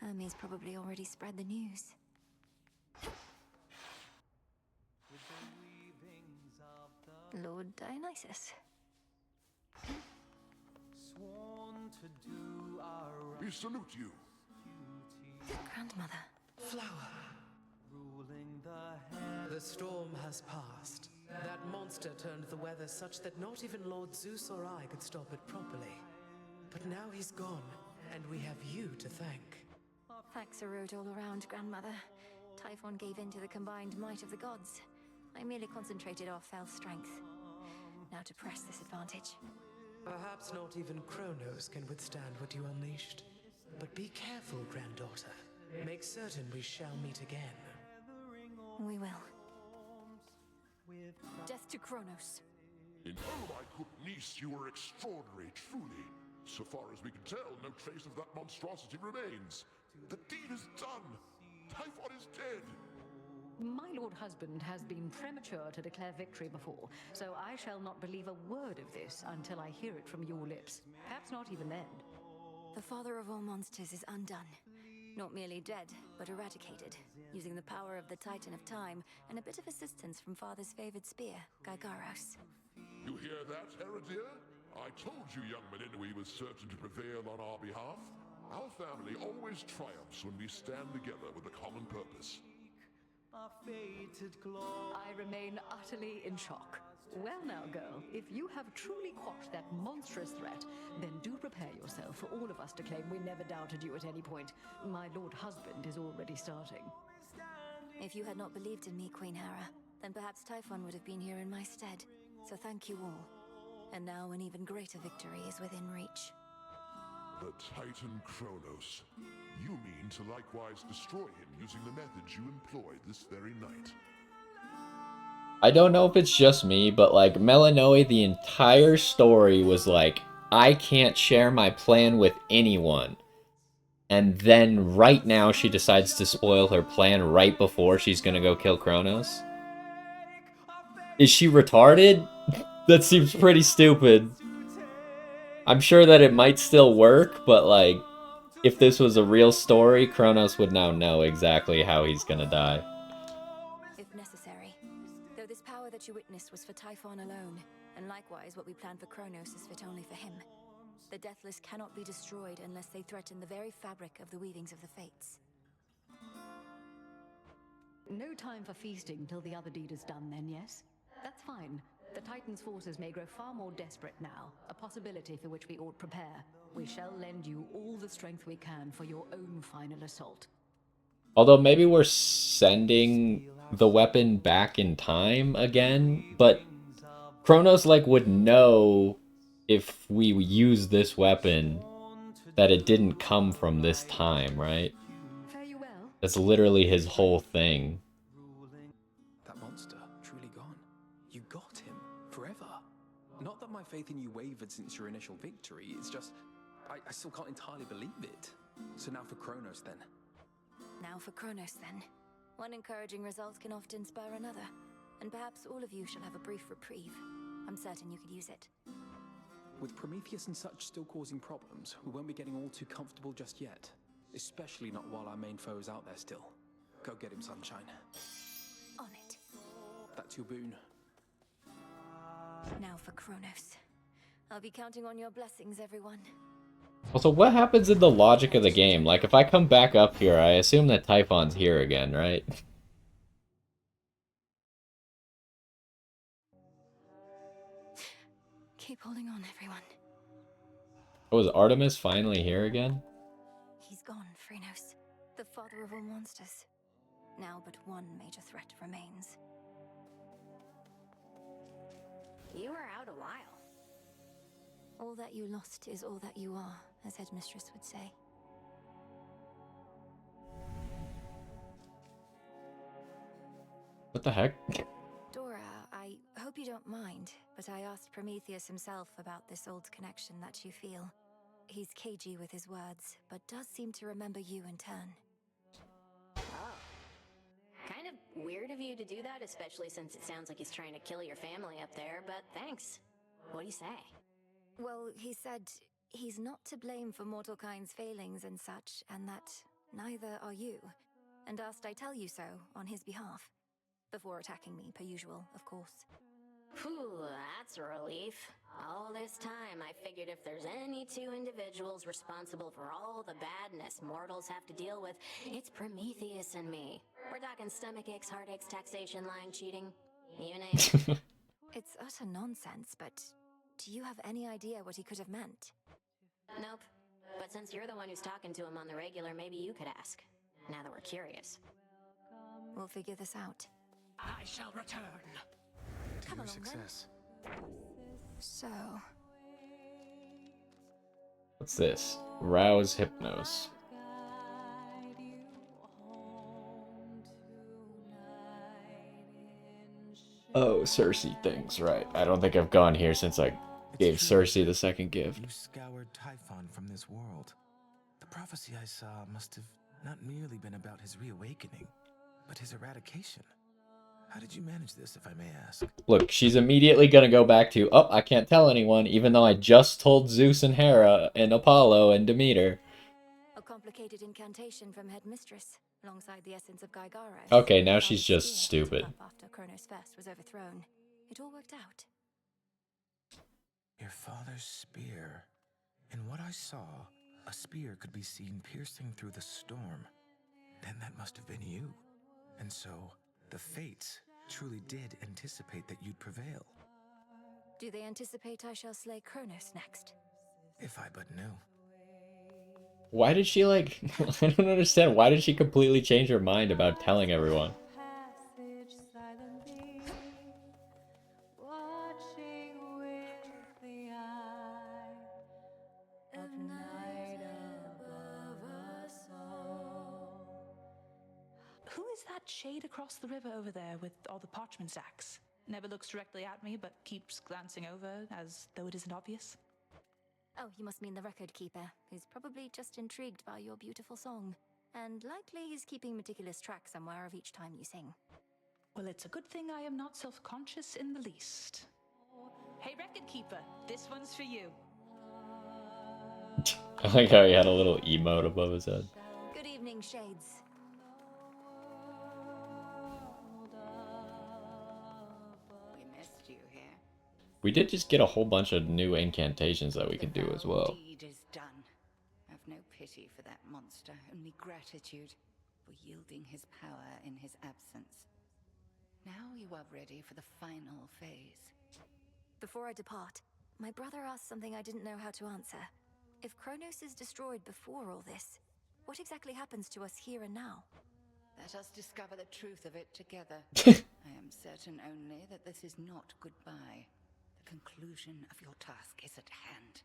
Hermes probably already spread the news. Lord Dionysus. We salute you. Grandmother. Flower. The storm has passed. That monster turned the weather such that not even Lord Zeus or I could stop it properly. But now he's gone, and we have you to thank. Facts are wrote all around, Grandmother. Typhon gave in to the combined might of the gods. I merely concentrated our fell strength. Now to press this advantage. Perhaps not even Kronos can withstand what you unleashed. But be careful, granddaughter. Make certain we shall meet again. We will. Death to Kronos. In oh, my good niece, you were extraordinary, truly. So far as we can tell, no trace of that monstrosity remains. The deed is done. Typhon is dead. My lord husband has been premature to declare victory before, so I shall not believe a word of this until I hear it from your lips. Perhaps not even then. The father of all monsters is undone. Not merely dead, but eradicated, using the power of the Titan of Time and a bit of assistance from father's favored spear, Gygaros. You hear that, Heredia? I told you young Meninui was certain to prevail on our behalf. Our family always triumphs when we stand together with a common purpose. I remain utterly in shock. Well now, girl, if you have truly quashed that monstrous threat, then do prepare yourself for all of us to claim we never doubted you at any point. My lord husband is already starting. If you had not believed in me, Queen Hera, then perhaps Typhon would have been here in my stead. So thank you all. And now an even greater victory is within reach. The Titan Kronos. You mean to likewise destroy him using the methods you employed this very night? I don't know if it's just me, but like Melanoe, the entire story was like, I can't share my plan with anyone. And then right now she decides to spoil her plan right before she's gonna go kill Kronos. Is she retarded? That seems pretty stupid. I'm sure that it might still work, but like, if this was a real story, Kronos would now know exactly how he's gonna die. If necessary. Though this power that you witnessed was for Typhon alone, and likewise what we planned for Kronos is fit only for him. The Deathless cannot be destroyed unless they threaten the very fabric of the weavings of the Fates. No time for feasting till the other deed is done then, yes? That's fine. The Titan's forces may grow far more desperate now, a possibility for which we ought prepare. We shall lend you all the strength we can for your own final assault. Although maybe we're sending the weapon back in time again, but Kronos like would know if we use this weapon that it didn't come from this time, right? That's literally his whole thing. That monster, truly gone. You got him, forever. Not that my faith in you wavered since your initial victory, it's just, I still can't entirely believe it. So now for Kronos then. Now for Kronos then. One encouraging result can often spur another, and perhaps all of you shall have a brief reprieve. I'm certain you could use it. With Prometheus and such still causing problems, we won't be getting all too comfortable just yet. Especially not while our main foe is out there still. Go get him, Sunshine. On it. That's your boon. Now for Kronos. I'll be counting on your blessings, everyone. Also, what happens in the logic of the game? Like, if I come back up here, I assume that Typhon's here again, right? Keep holding on, everyone. Oh, is Artemis finally here again? He's gone, Phrenos, the father of all monsters. Now but one major threat remains. You were out a while. All that you lost is all that you are, as Headmistress would say. What the heck? Dora, I hope you don't mind, but I asked Prometheus himself about this old connection that you feel. He's cagey with his words, but does seem to remember you in turn. Oh. Kind of weird of you to do that, especially since it sounds like he's trying to kill your family up there, but thanks. What do you say? Well, he said he's not to blame for mortal kind's failings and such, and that neither are you, and asked I tell you so on his behalf. Before attacking me, per usual, of course. Whew, that's a relief. All this time, I figured if there's any two individuals responsible for all the badness mortals have to deal with, it's Prometheus and me. We're talking stomach aches, heartaches, taxation, lying, cheating. You name it. It's utter nonsense, but do you have any idea what he could have meant? Nope. But since you're the one who's talking to him on the regular, maybe you could ask. Now that we're curious. We'll figure this out. I shall return. Come along, success. then. So... What's this? Rouse Hypnos. Oh, Cersei things, right. I don't think I've gone here since I gave Cersei the second gift. You scoured Typhon from this world. The prophecy I saw must have not merely been about his reawakening, but his eradication. How did you manage this, if I may ask? Look, she's immediately gonna go back to, oh, I can't tell anyone, even though I just told Zeus and Hera and Apollo and Demeter. A complicated incantation from Headmistress, alongside the essence of Gygaros. Okay, now she's just stupid. After Kronos first was overthrown, it all worked out. Your father's spear. In what I saw, A spear could be seen piercing through the storm. Then that must have been you. And so, the fates truly did anticipate that you'd prevail. Do they anticipate I shall slay Kronos next? If I but knew. Why did she like... I don't understand. Why did she completely change her mind about telling everyone? Who is that shade across the river over there with all the parchment sacks? Never looks directly at me, but keeps glancing over as though it isn't obvious. Oh, you must mean the record keeper, who's probably just intrigued by your beautiful song. And likely he's keeping meticulous track somewhere of each time you sing. Well, it's a good thing I am not self-conscious in the least. Hey, record keeper, this one's for you. I like how he had a little emote above his head. Good evening, Shades. We missed you here. We did just get a whole bunch of new incantations that we could do as well. Deed is done. I've no pity for that monster, only gratitude for yielding his power in his absence. Now you are ready for the final phase. Before I depart, my brother asked something I didn't know how to answer. If Kronos is destroyed before all this, what exactly happens to us here and now? Let us discover the truth of it together. I am certain only that this is not goodbye. The conclusion of your task is at hand.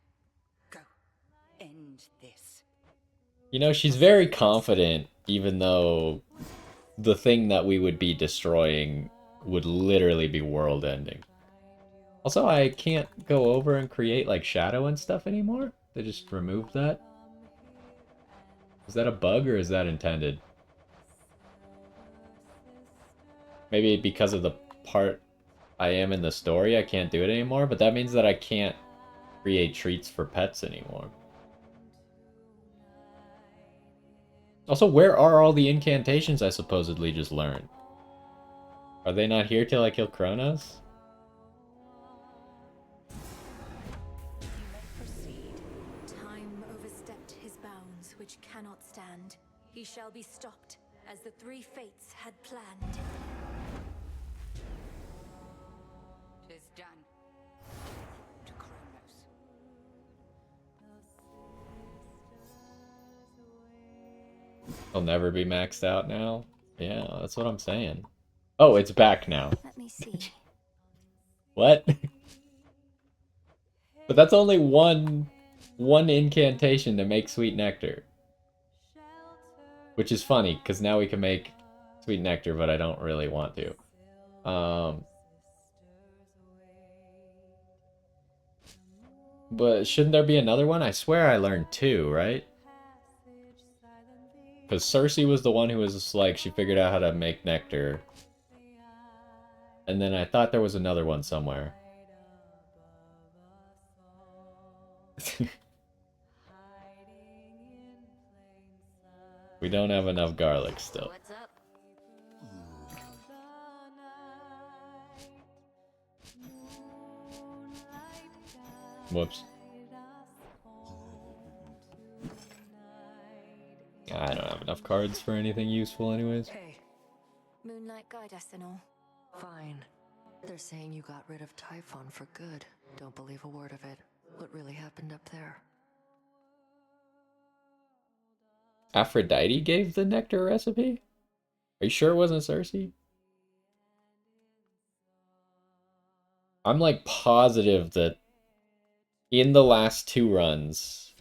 Go. End this. You know, she's very confident, even though the thing that we would be destroying would literally be world-ending. Also, I can't go over and create, like, shadow and stuff anymore? They just removed that? Is that a bug, or is that intended? Maybe because of the part I am in the story, I can't do it anymore, but that means that I can't create treats for pets anymore. Also, where are all the incantations I supposedly just learned? Are they not here till I kill Kronos? Time overstepped his bounds, which cannot stand. He shall be stopped, as the three fates had planned. 'Tis done. To Kronos. I'll never be maxed out now? Yeah, that's what I'm saying. Oh, it's back now. Let me see. What? But that's only one incantation to make sweet nectar. Which is funny, because now we can make sweet nectar, but I don't really want to. But shouldn't there be another one? I swear I learned two, right? Because Cersei was the one who was just like, she figured out how to make nectar. And then I thought there was another one somewhere. We don't have enough garlic still. What's up? Whoops. I don't have enough cards for anything useful anyways. Hey. Moonlight guide us and all. Fine. They're saying you got rid of Typhon for good. Don't believe a word of it. What really happened up there? Aphrodite gave the nectar recipe? Are you sure it wasn't Cersei? I'm like positive that in the last two runs,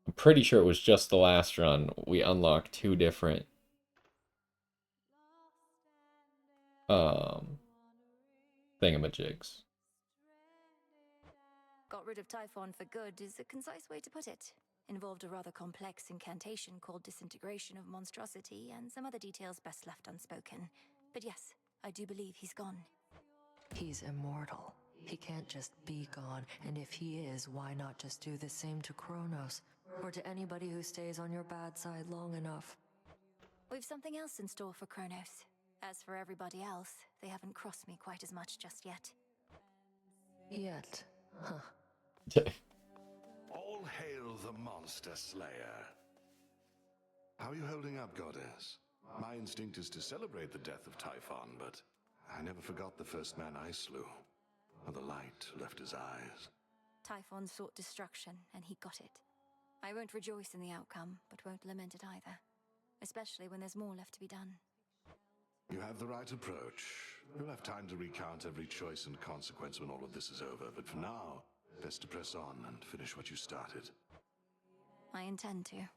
I'm pretty sure it was just the last run, we unlocked two different thingamajigs. Got rid of Typhon for good is a concise way to put it. Involved a rather complex incantation called Disintegration of Monstrosity and some other details best left unspoken. But yes, I do believe he's gone. He's immortal. He can't just be gone, and if he is, why not just do the same to Kronos? Or to anybody who stays on your bad side long enough? We've something else in store for Kronos. As for everybody else, they haven't crossed me quite as much just yet. Yet. Huh. All monster slayer. How are you holding up, Goddess? My instinct is to celebrate the death of Typhon, but I never forgot the first man I slew. Or the light left his eyes. Typhon sought destruction, and he got it. I won't rejoice in the outcome, but won't lament it either. Especially when there's more left to be done. You have the right approach. You'll have time to recount every choice and consequence when all of this is over, but for now, best to press on and finish what you started. I intend to.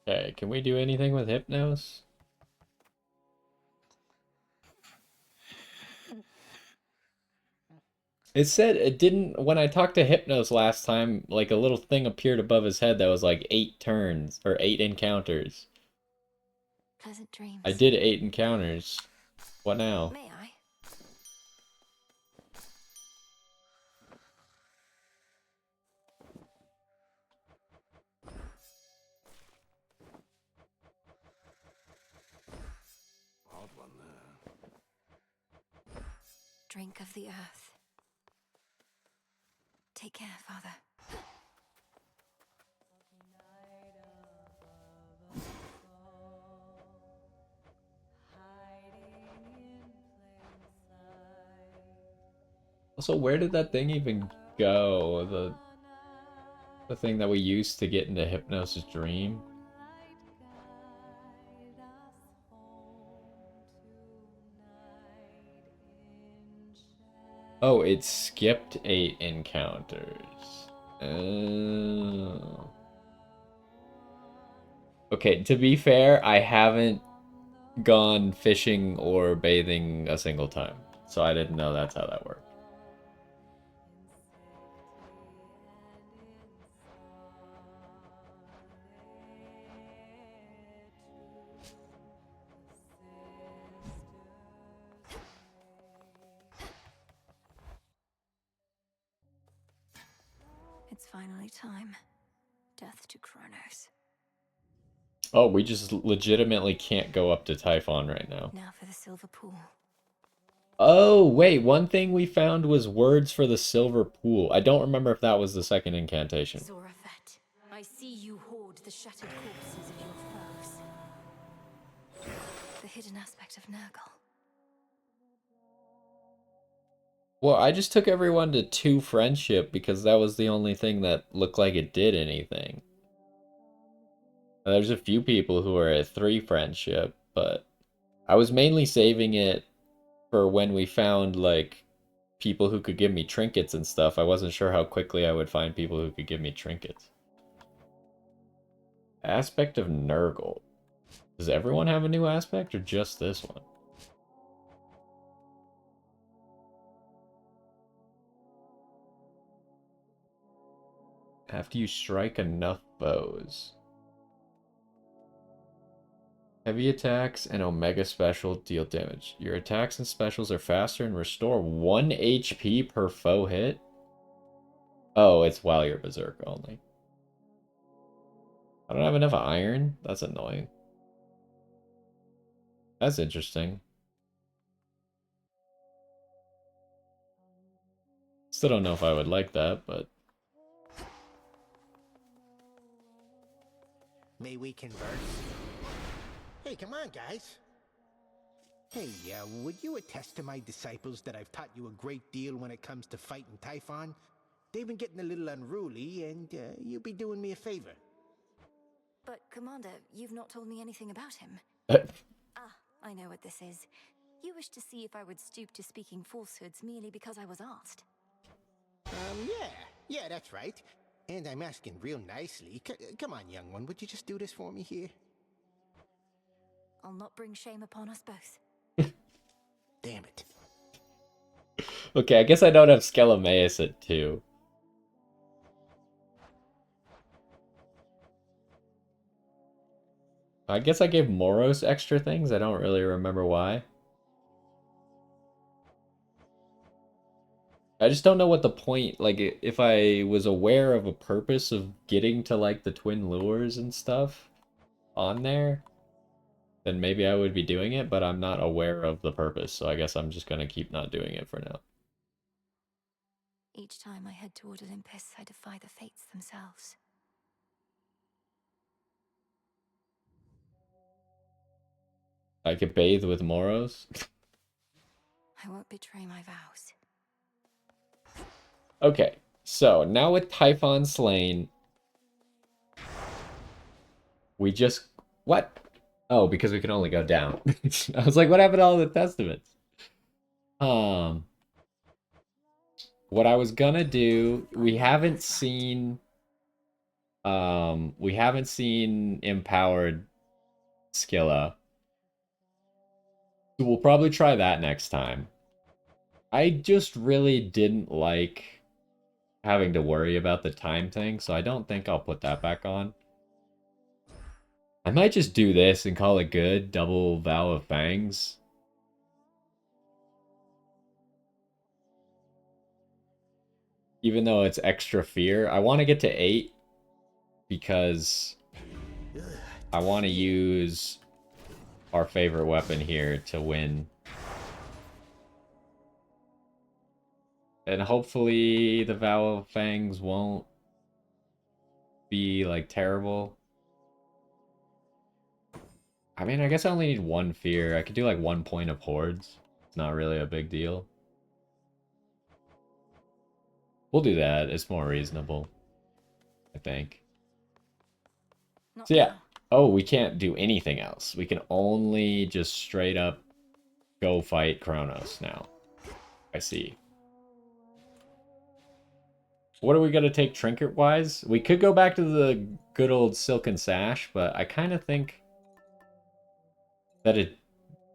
Okay, can we do anything with Hypnos? It said it didn't, when I talked to Hypnos last time, like a little thing appeared above his head that was like 8 turns, or 8 encounters. Pleasant dreams. I did 8 encounters. What now? May I? Odd one there. Drink of the earth. Take care, Father. Also, where did that thing even go? The thing that we used to get into Hypnos' dream? Oh, it skipped 8 encounters. Oh. Okay, to be fair, I haven't gone fishing or bathing a single time. So I didn't know that's how that worked. It's finally time. Death to Kronos. Oh, we just legitimately can't go up to Typhon right now. Now for the silver pool. Oh, wait, one thing we found was words for the silver pool. I don't remember if that was the second incantation. Zorafet, I see you hoard the shattered corpses of your foes. The hidden aspect of Nurgle. Well, I just took everyone to 2 friendship because that was the only thing that looked like it did anything. There's a few people who are at 3 friendship, but I was mainly saving it for when we found, like, people who could give me trinkets and stuff. I wasn't sure how quickly I would find people who could give me trinkets. Aspect of Nurgle. Does everyone have a new aspect or just this one? After you strike enough bows. Heavy attacks and Omega Special deal damage. Your attacks and specials are faster and restore 1 HP per foe hit? Oh, it's while you're Berserk only. I don't have enough iron? That's annoying. That's interesting. Still don't know if I would like that, but... May we converse? Hey, come on, guys. Hey, would you attest to my disciples that I've taught you a great deal when it comes to fighting Typhon? They've been getting a little unruly, and you'd be doing me a favor. But, Commander, you've not told me anything about him. I know what this is. You wish to see if I would stoop to speaking falsehoods merely because I was asked. Yeah, that's right. And I'm asking real nicely. Come on, young one, would you just do this for me here? I'll not bring shame upon us both. Damn it. Okay, I guess I don't have Skelemaeus at 2. I guess I gave Moros extra things. I don't really remember why. I just don't know what the point, like, if I was aware of a purpose of getting to, like, the twin lures and stuff on there, then maybe I would be doing it, but I'm not aware of the purpose, so I guess I'm just gonna keep not doing it for now. Each time I head toward Olympus, I defy the fates themselves. I could bathe with Moros. I won't betray my vows. Okay, so now with Typhon slain, we just... What? Oh, because we can only go down. I was like, what happened to all the testaments? What I was gonna do, we haven't seen Empowered Skilla. So we'll probably try that next time. I just really didn't like having to worry about the time thing, so I don't think I'll put that back on. I might just do this and call it good. Double Vow of Fangs. Even though it's extra fear. I want to get to 8 because I want to use our favorite weapon here to win. And hopefully the Vow of Fangs won't be like terrible. I mean, I guess I only need 1 fear. I could do like 1 point of hordes. It's not really a big deal. We'll do that. It's more reasonable, I think. So yeah. Oh, we can't do anything else. We can only just straight up go fight Kronos now. I see. What are we going to take trinket-wise? We could go back to the good old Silken Sash, but I kind of think that it...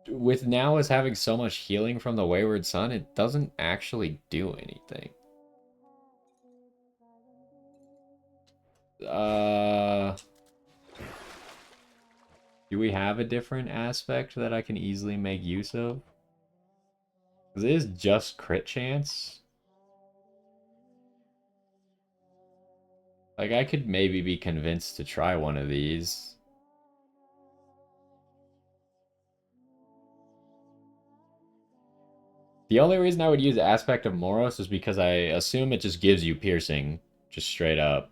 With now as having so much healing from the Wayward Sun, it doesn't actually do anything. Do we have a different aspect that I can easily make use of? Because it is just crit chance. Like, I could maybe be convinced to try one of these. The only reason I would use Aspect of Moros is because I assume it just gives you piercing, just straight up.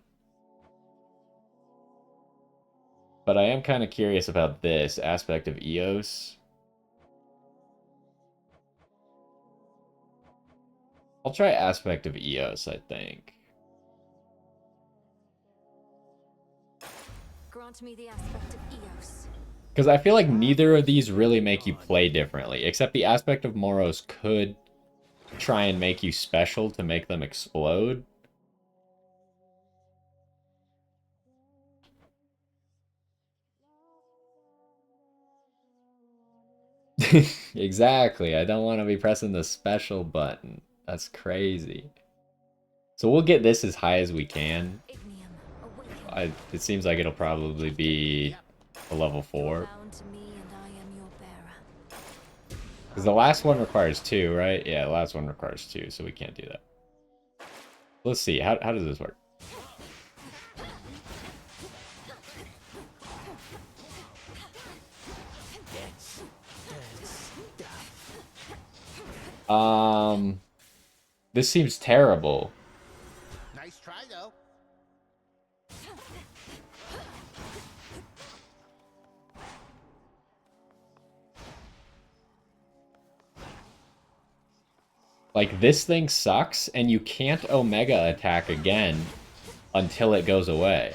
But I am kind of curious about this Aspect of Eos. I'll try Aspect of Eos, I think. Grant me the aspect of Eos. Because I feel like neither of these really make you play differently, except the Aspect of Moros could try and make you special to make them explode. Exactly. I don't want to be pressing the special button. That's crazy. So we'll get this as high as we can. It seems like it'll probably be a level 4. Because the last one requires 2, right? Yeah, the last one requires 2, so we can't do that. Let's see. How does this work? This seems terrible. Nice try, though. Like, this thing sucks, and you can't Omega attack again until it goes away.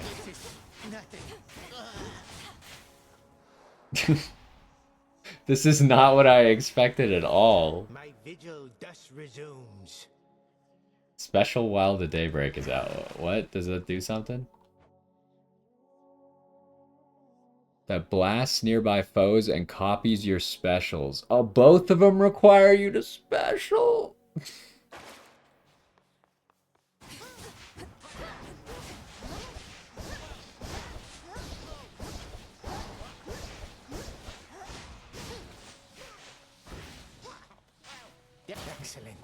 This is not what I expected at all. My vigil thus resumes. Special while the daybreak is out. What? Does that do something? That blasts nearby foes and copies your specials. Oh, both of them require you to special? Excellent.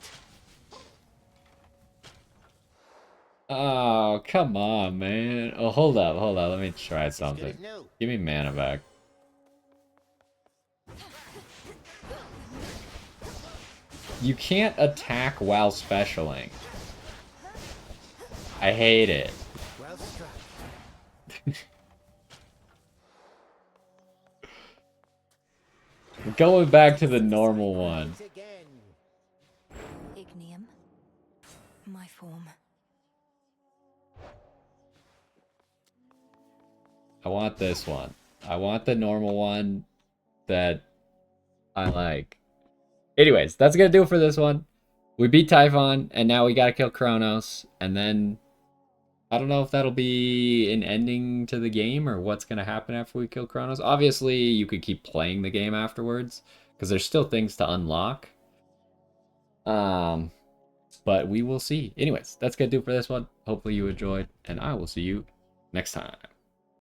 Oh, come on, man. Oh, hold up. Let me try something. Give me mana back. You can't attack while specialing. I hate it. Well struck. Going back to the normal one. Ignium. My form. I want this one. I want the normal one that I like. Anyways, that's gonna do it for this one. We beat Typhon, and now we gotta kill Kronos, and then I don't know if that'll be an ending to the game or what's gonna happen after we kill Kronos. Obviously, you could keep playing the game afterwards, because there's still things to unlock. But we will see. Anyways, that's gonna do it for this one. Hopefully you enjoyed, and I will see you next time.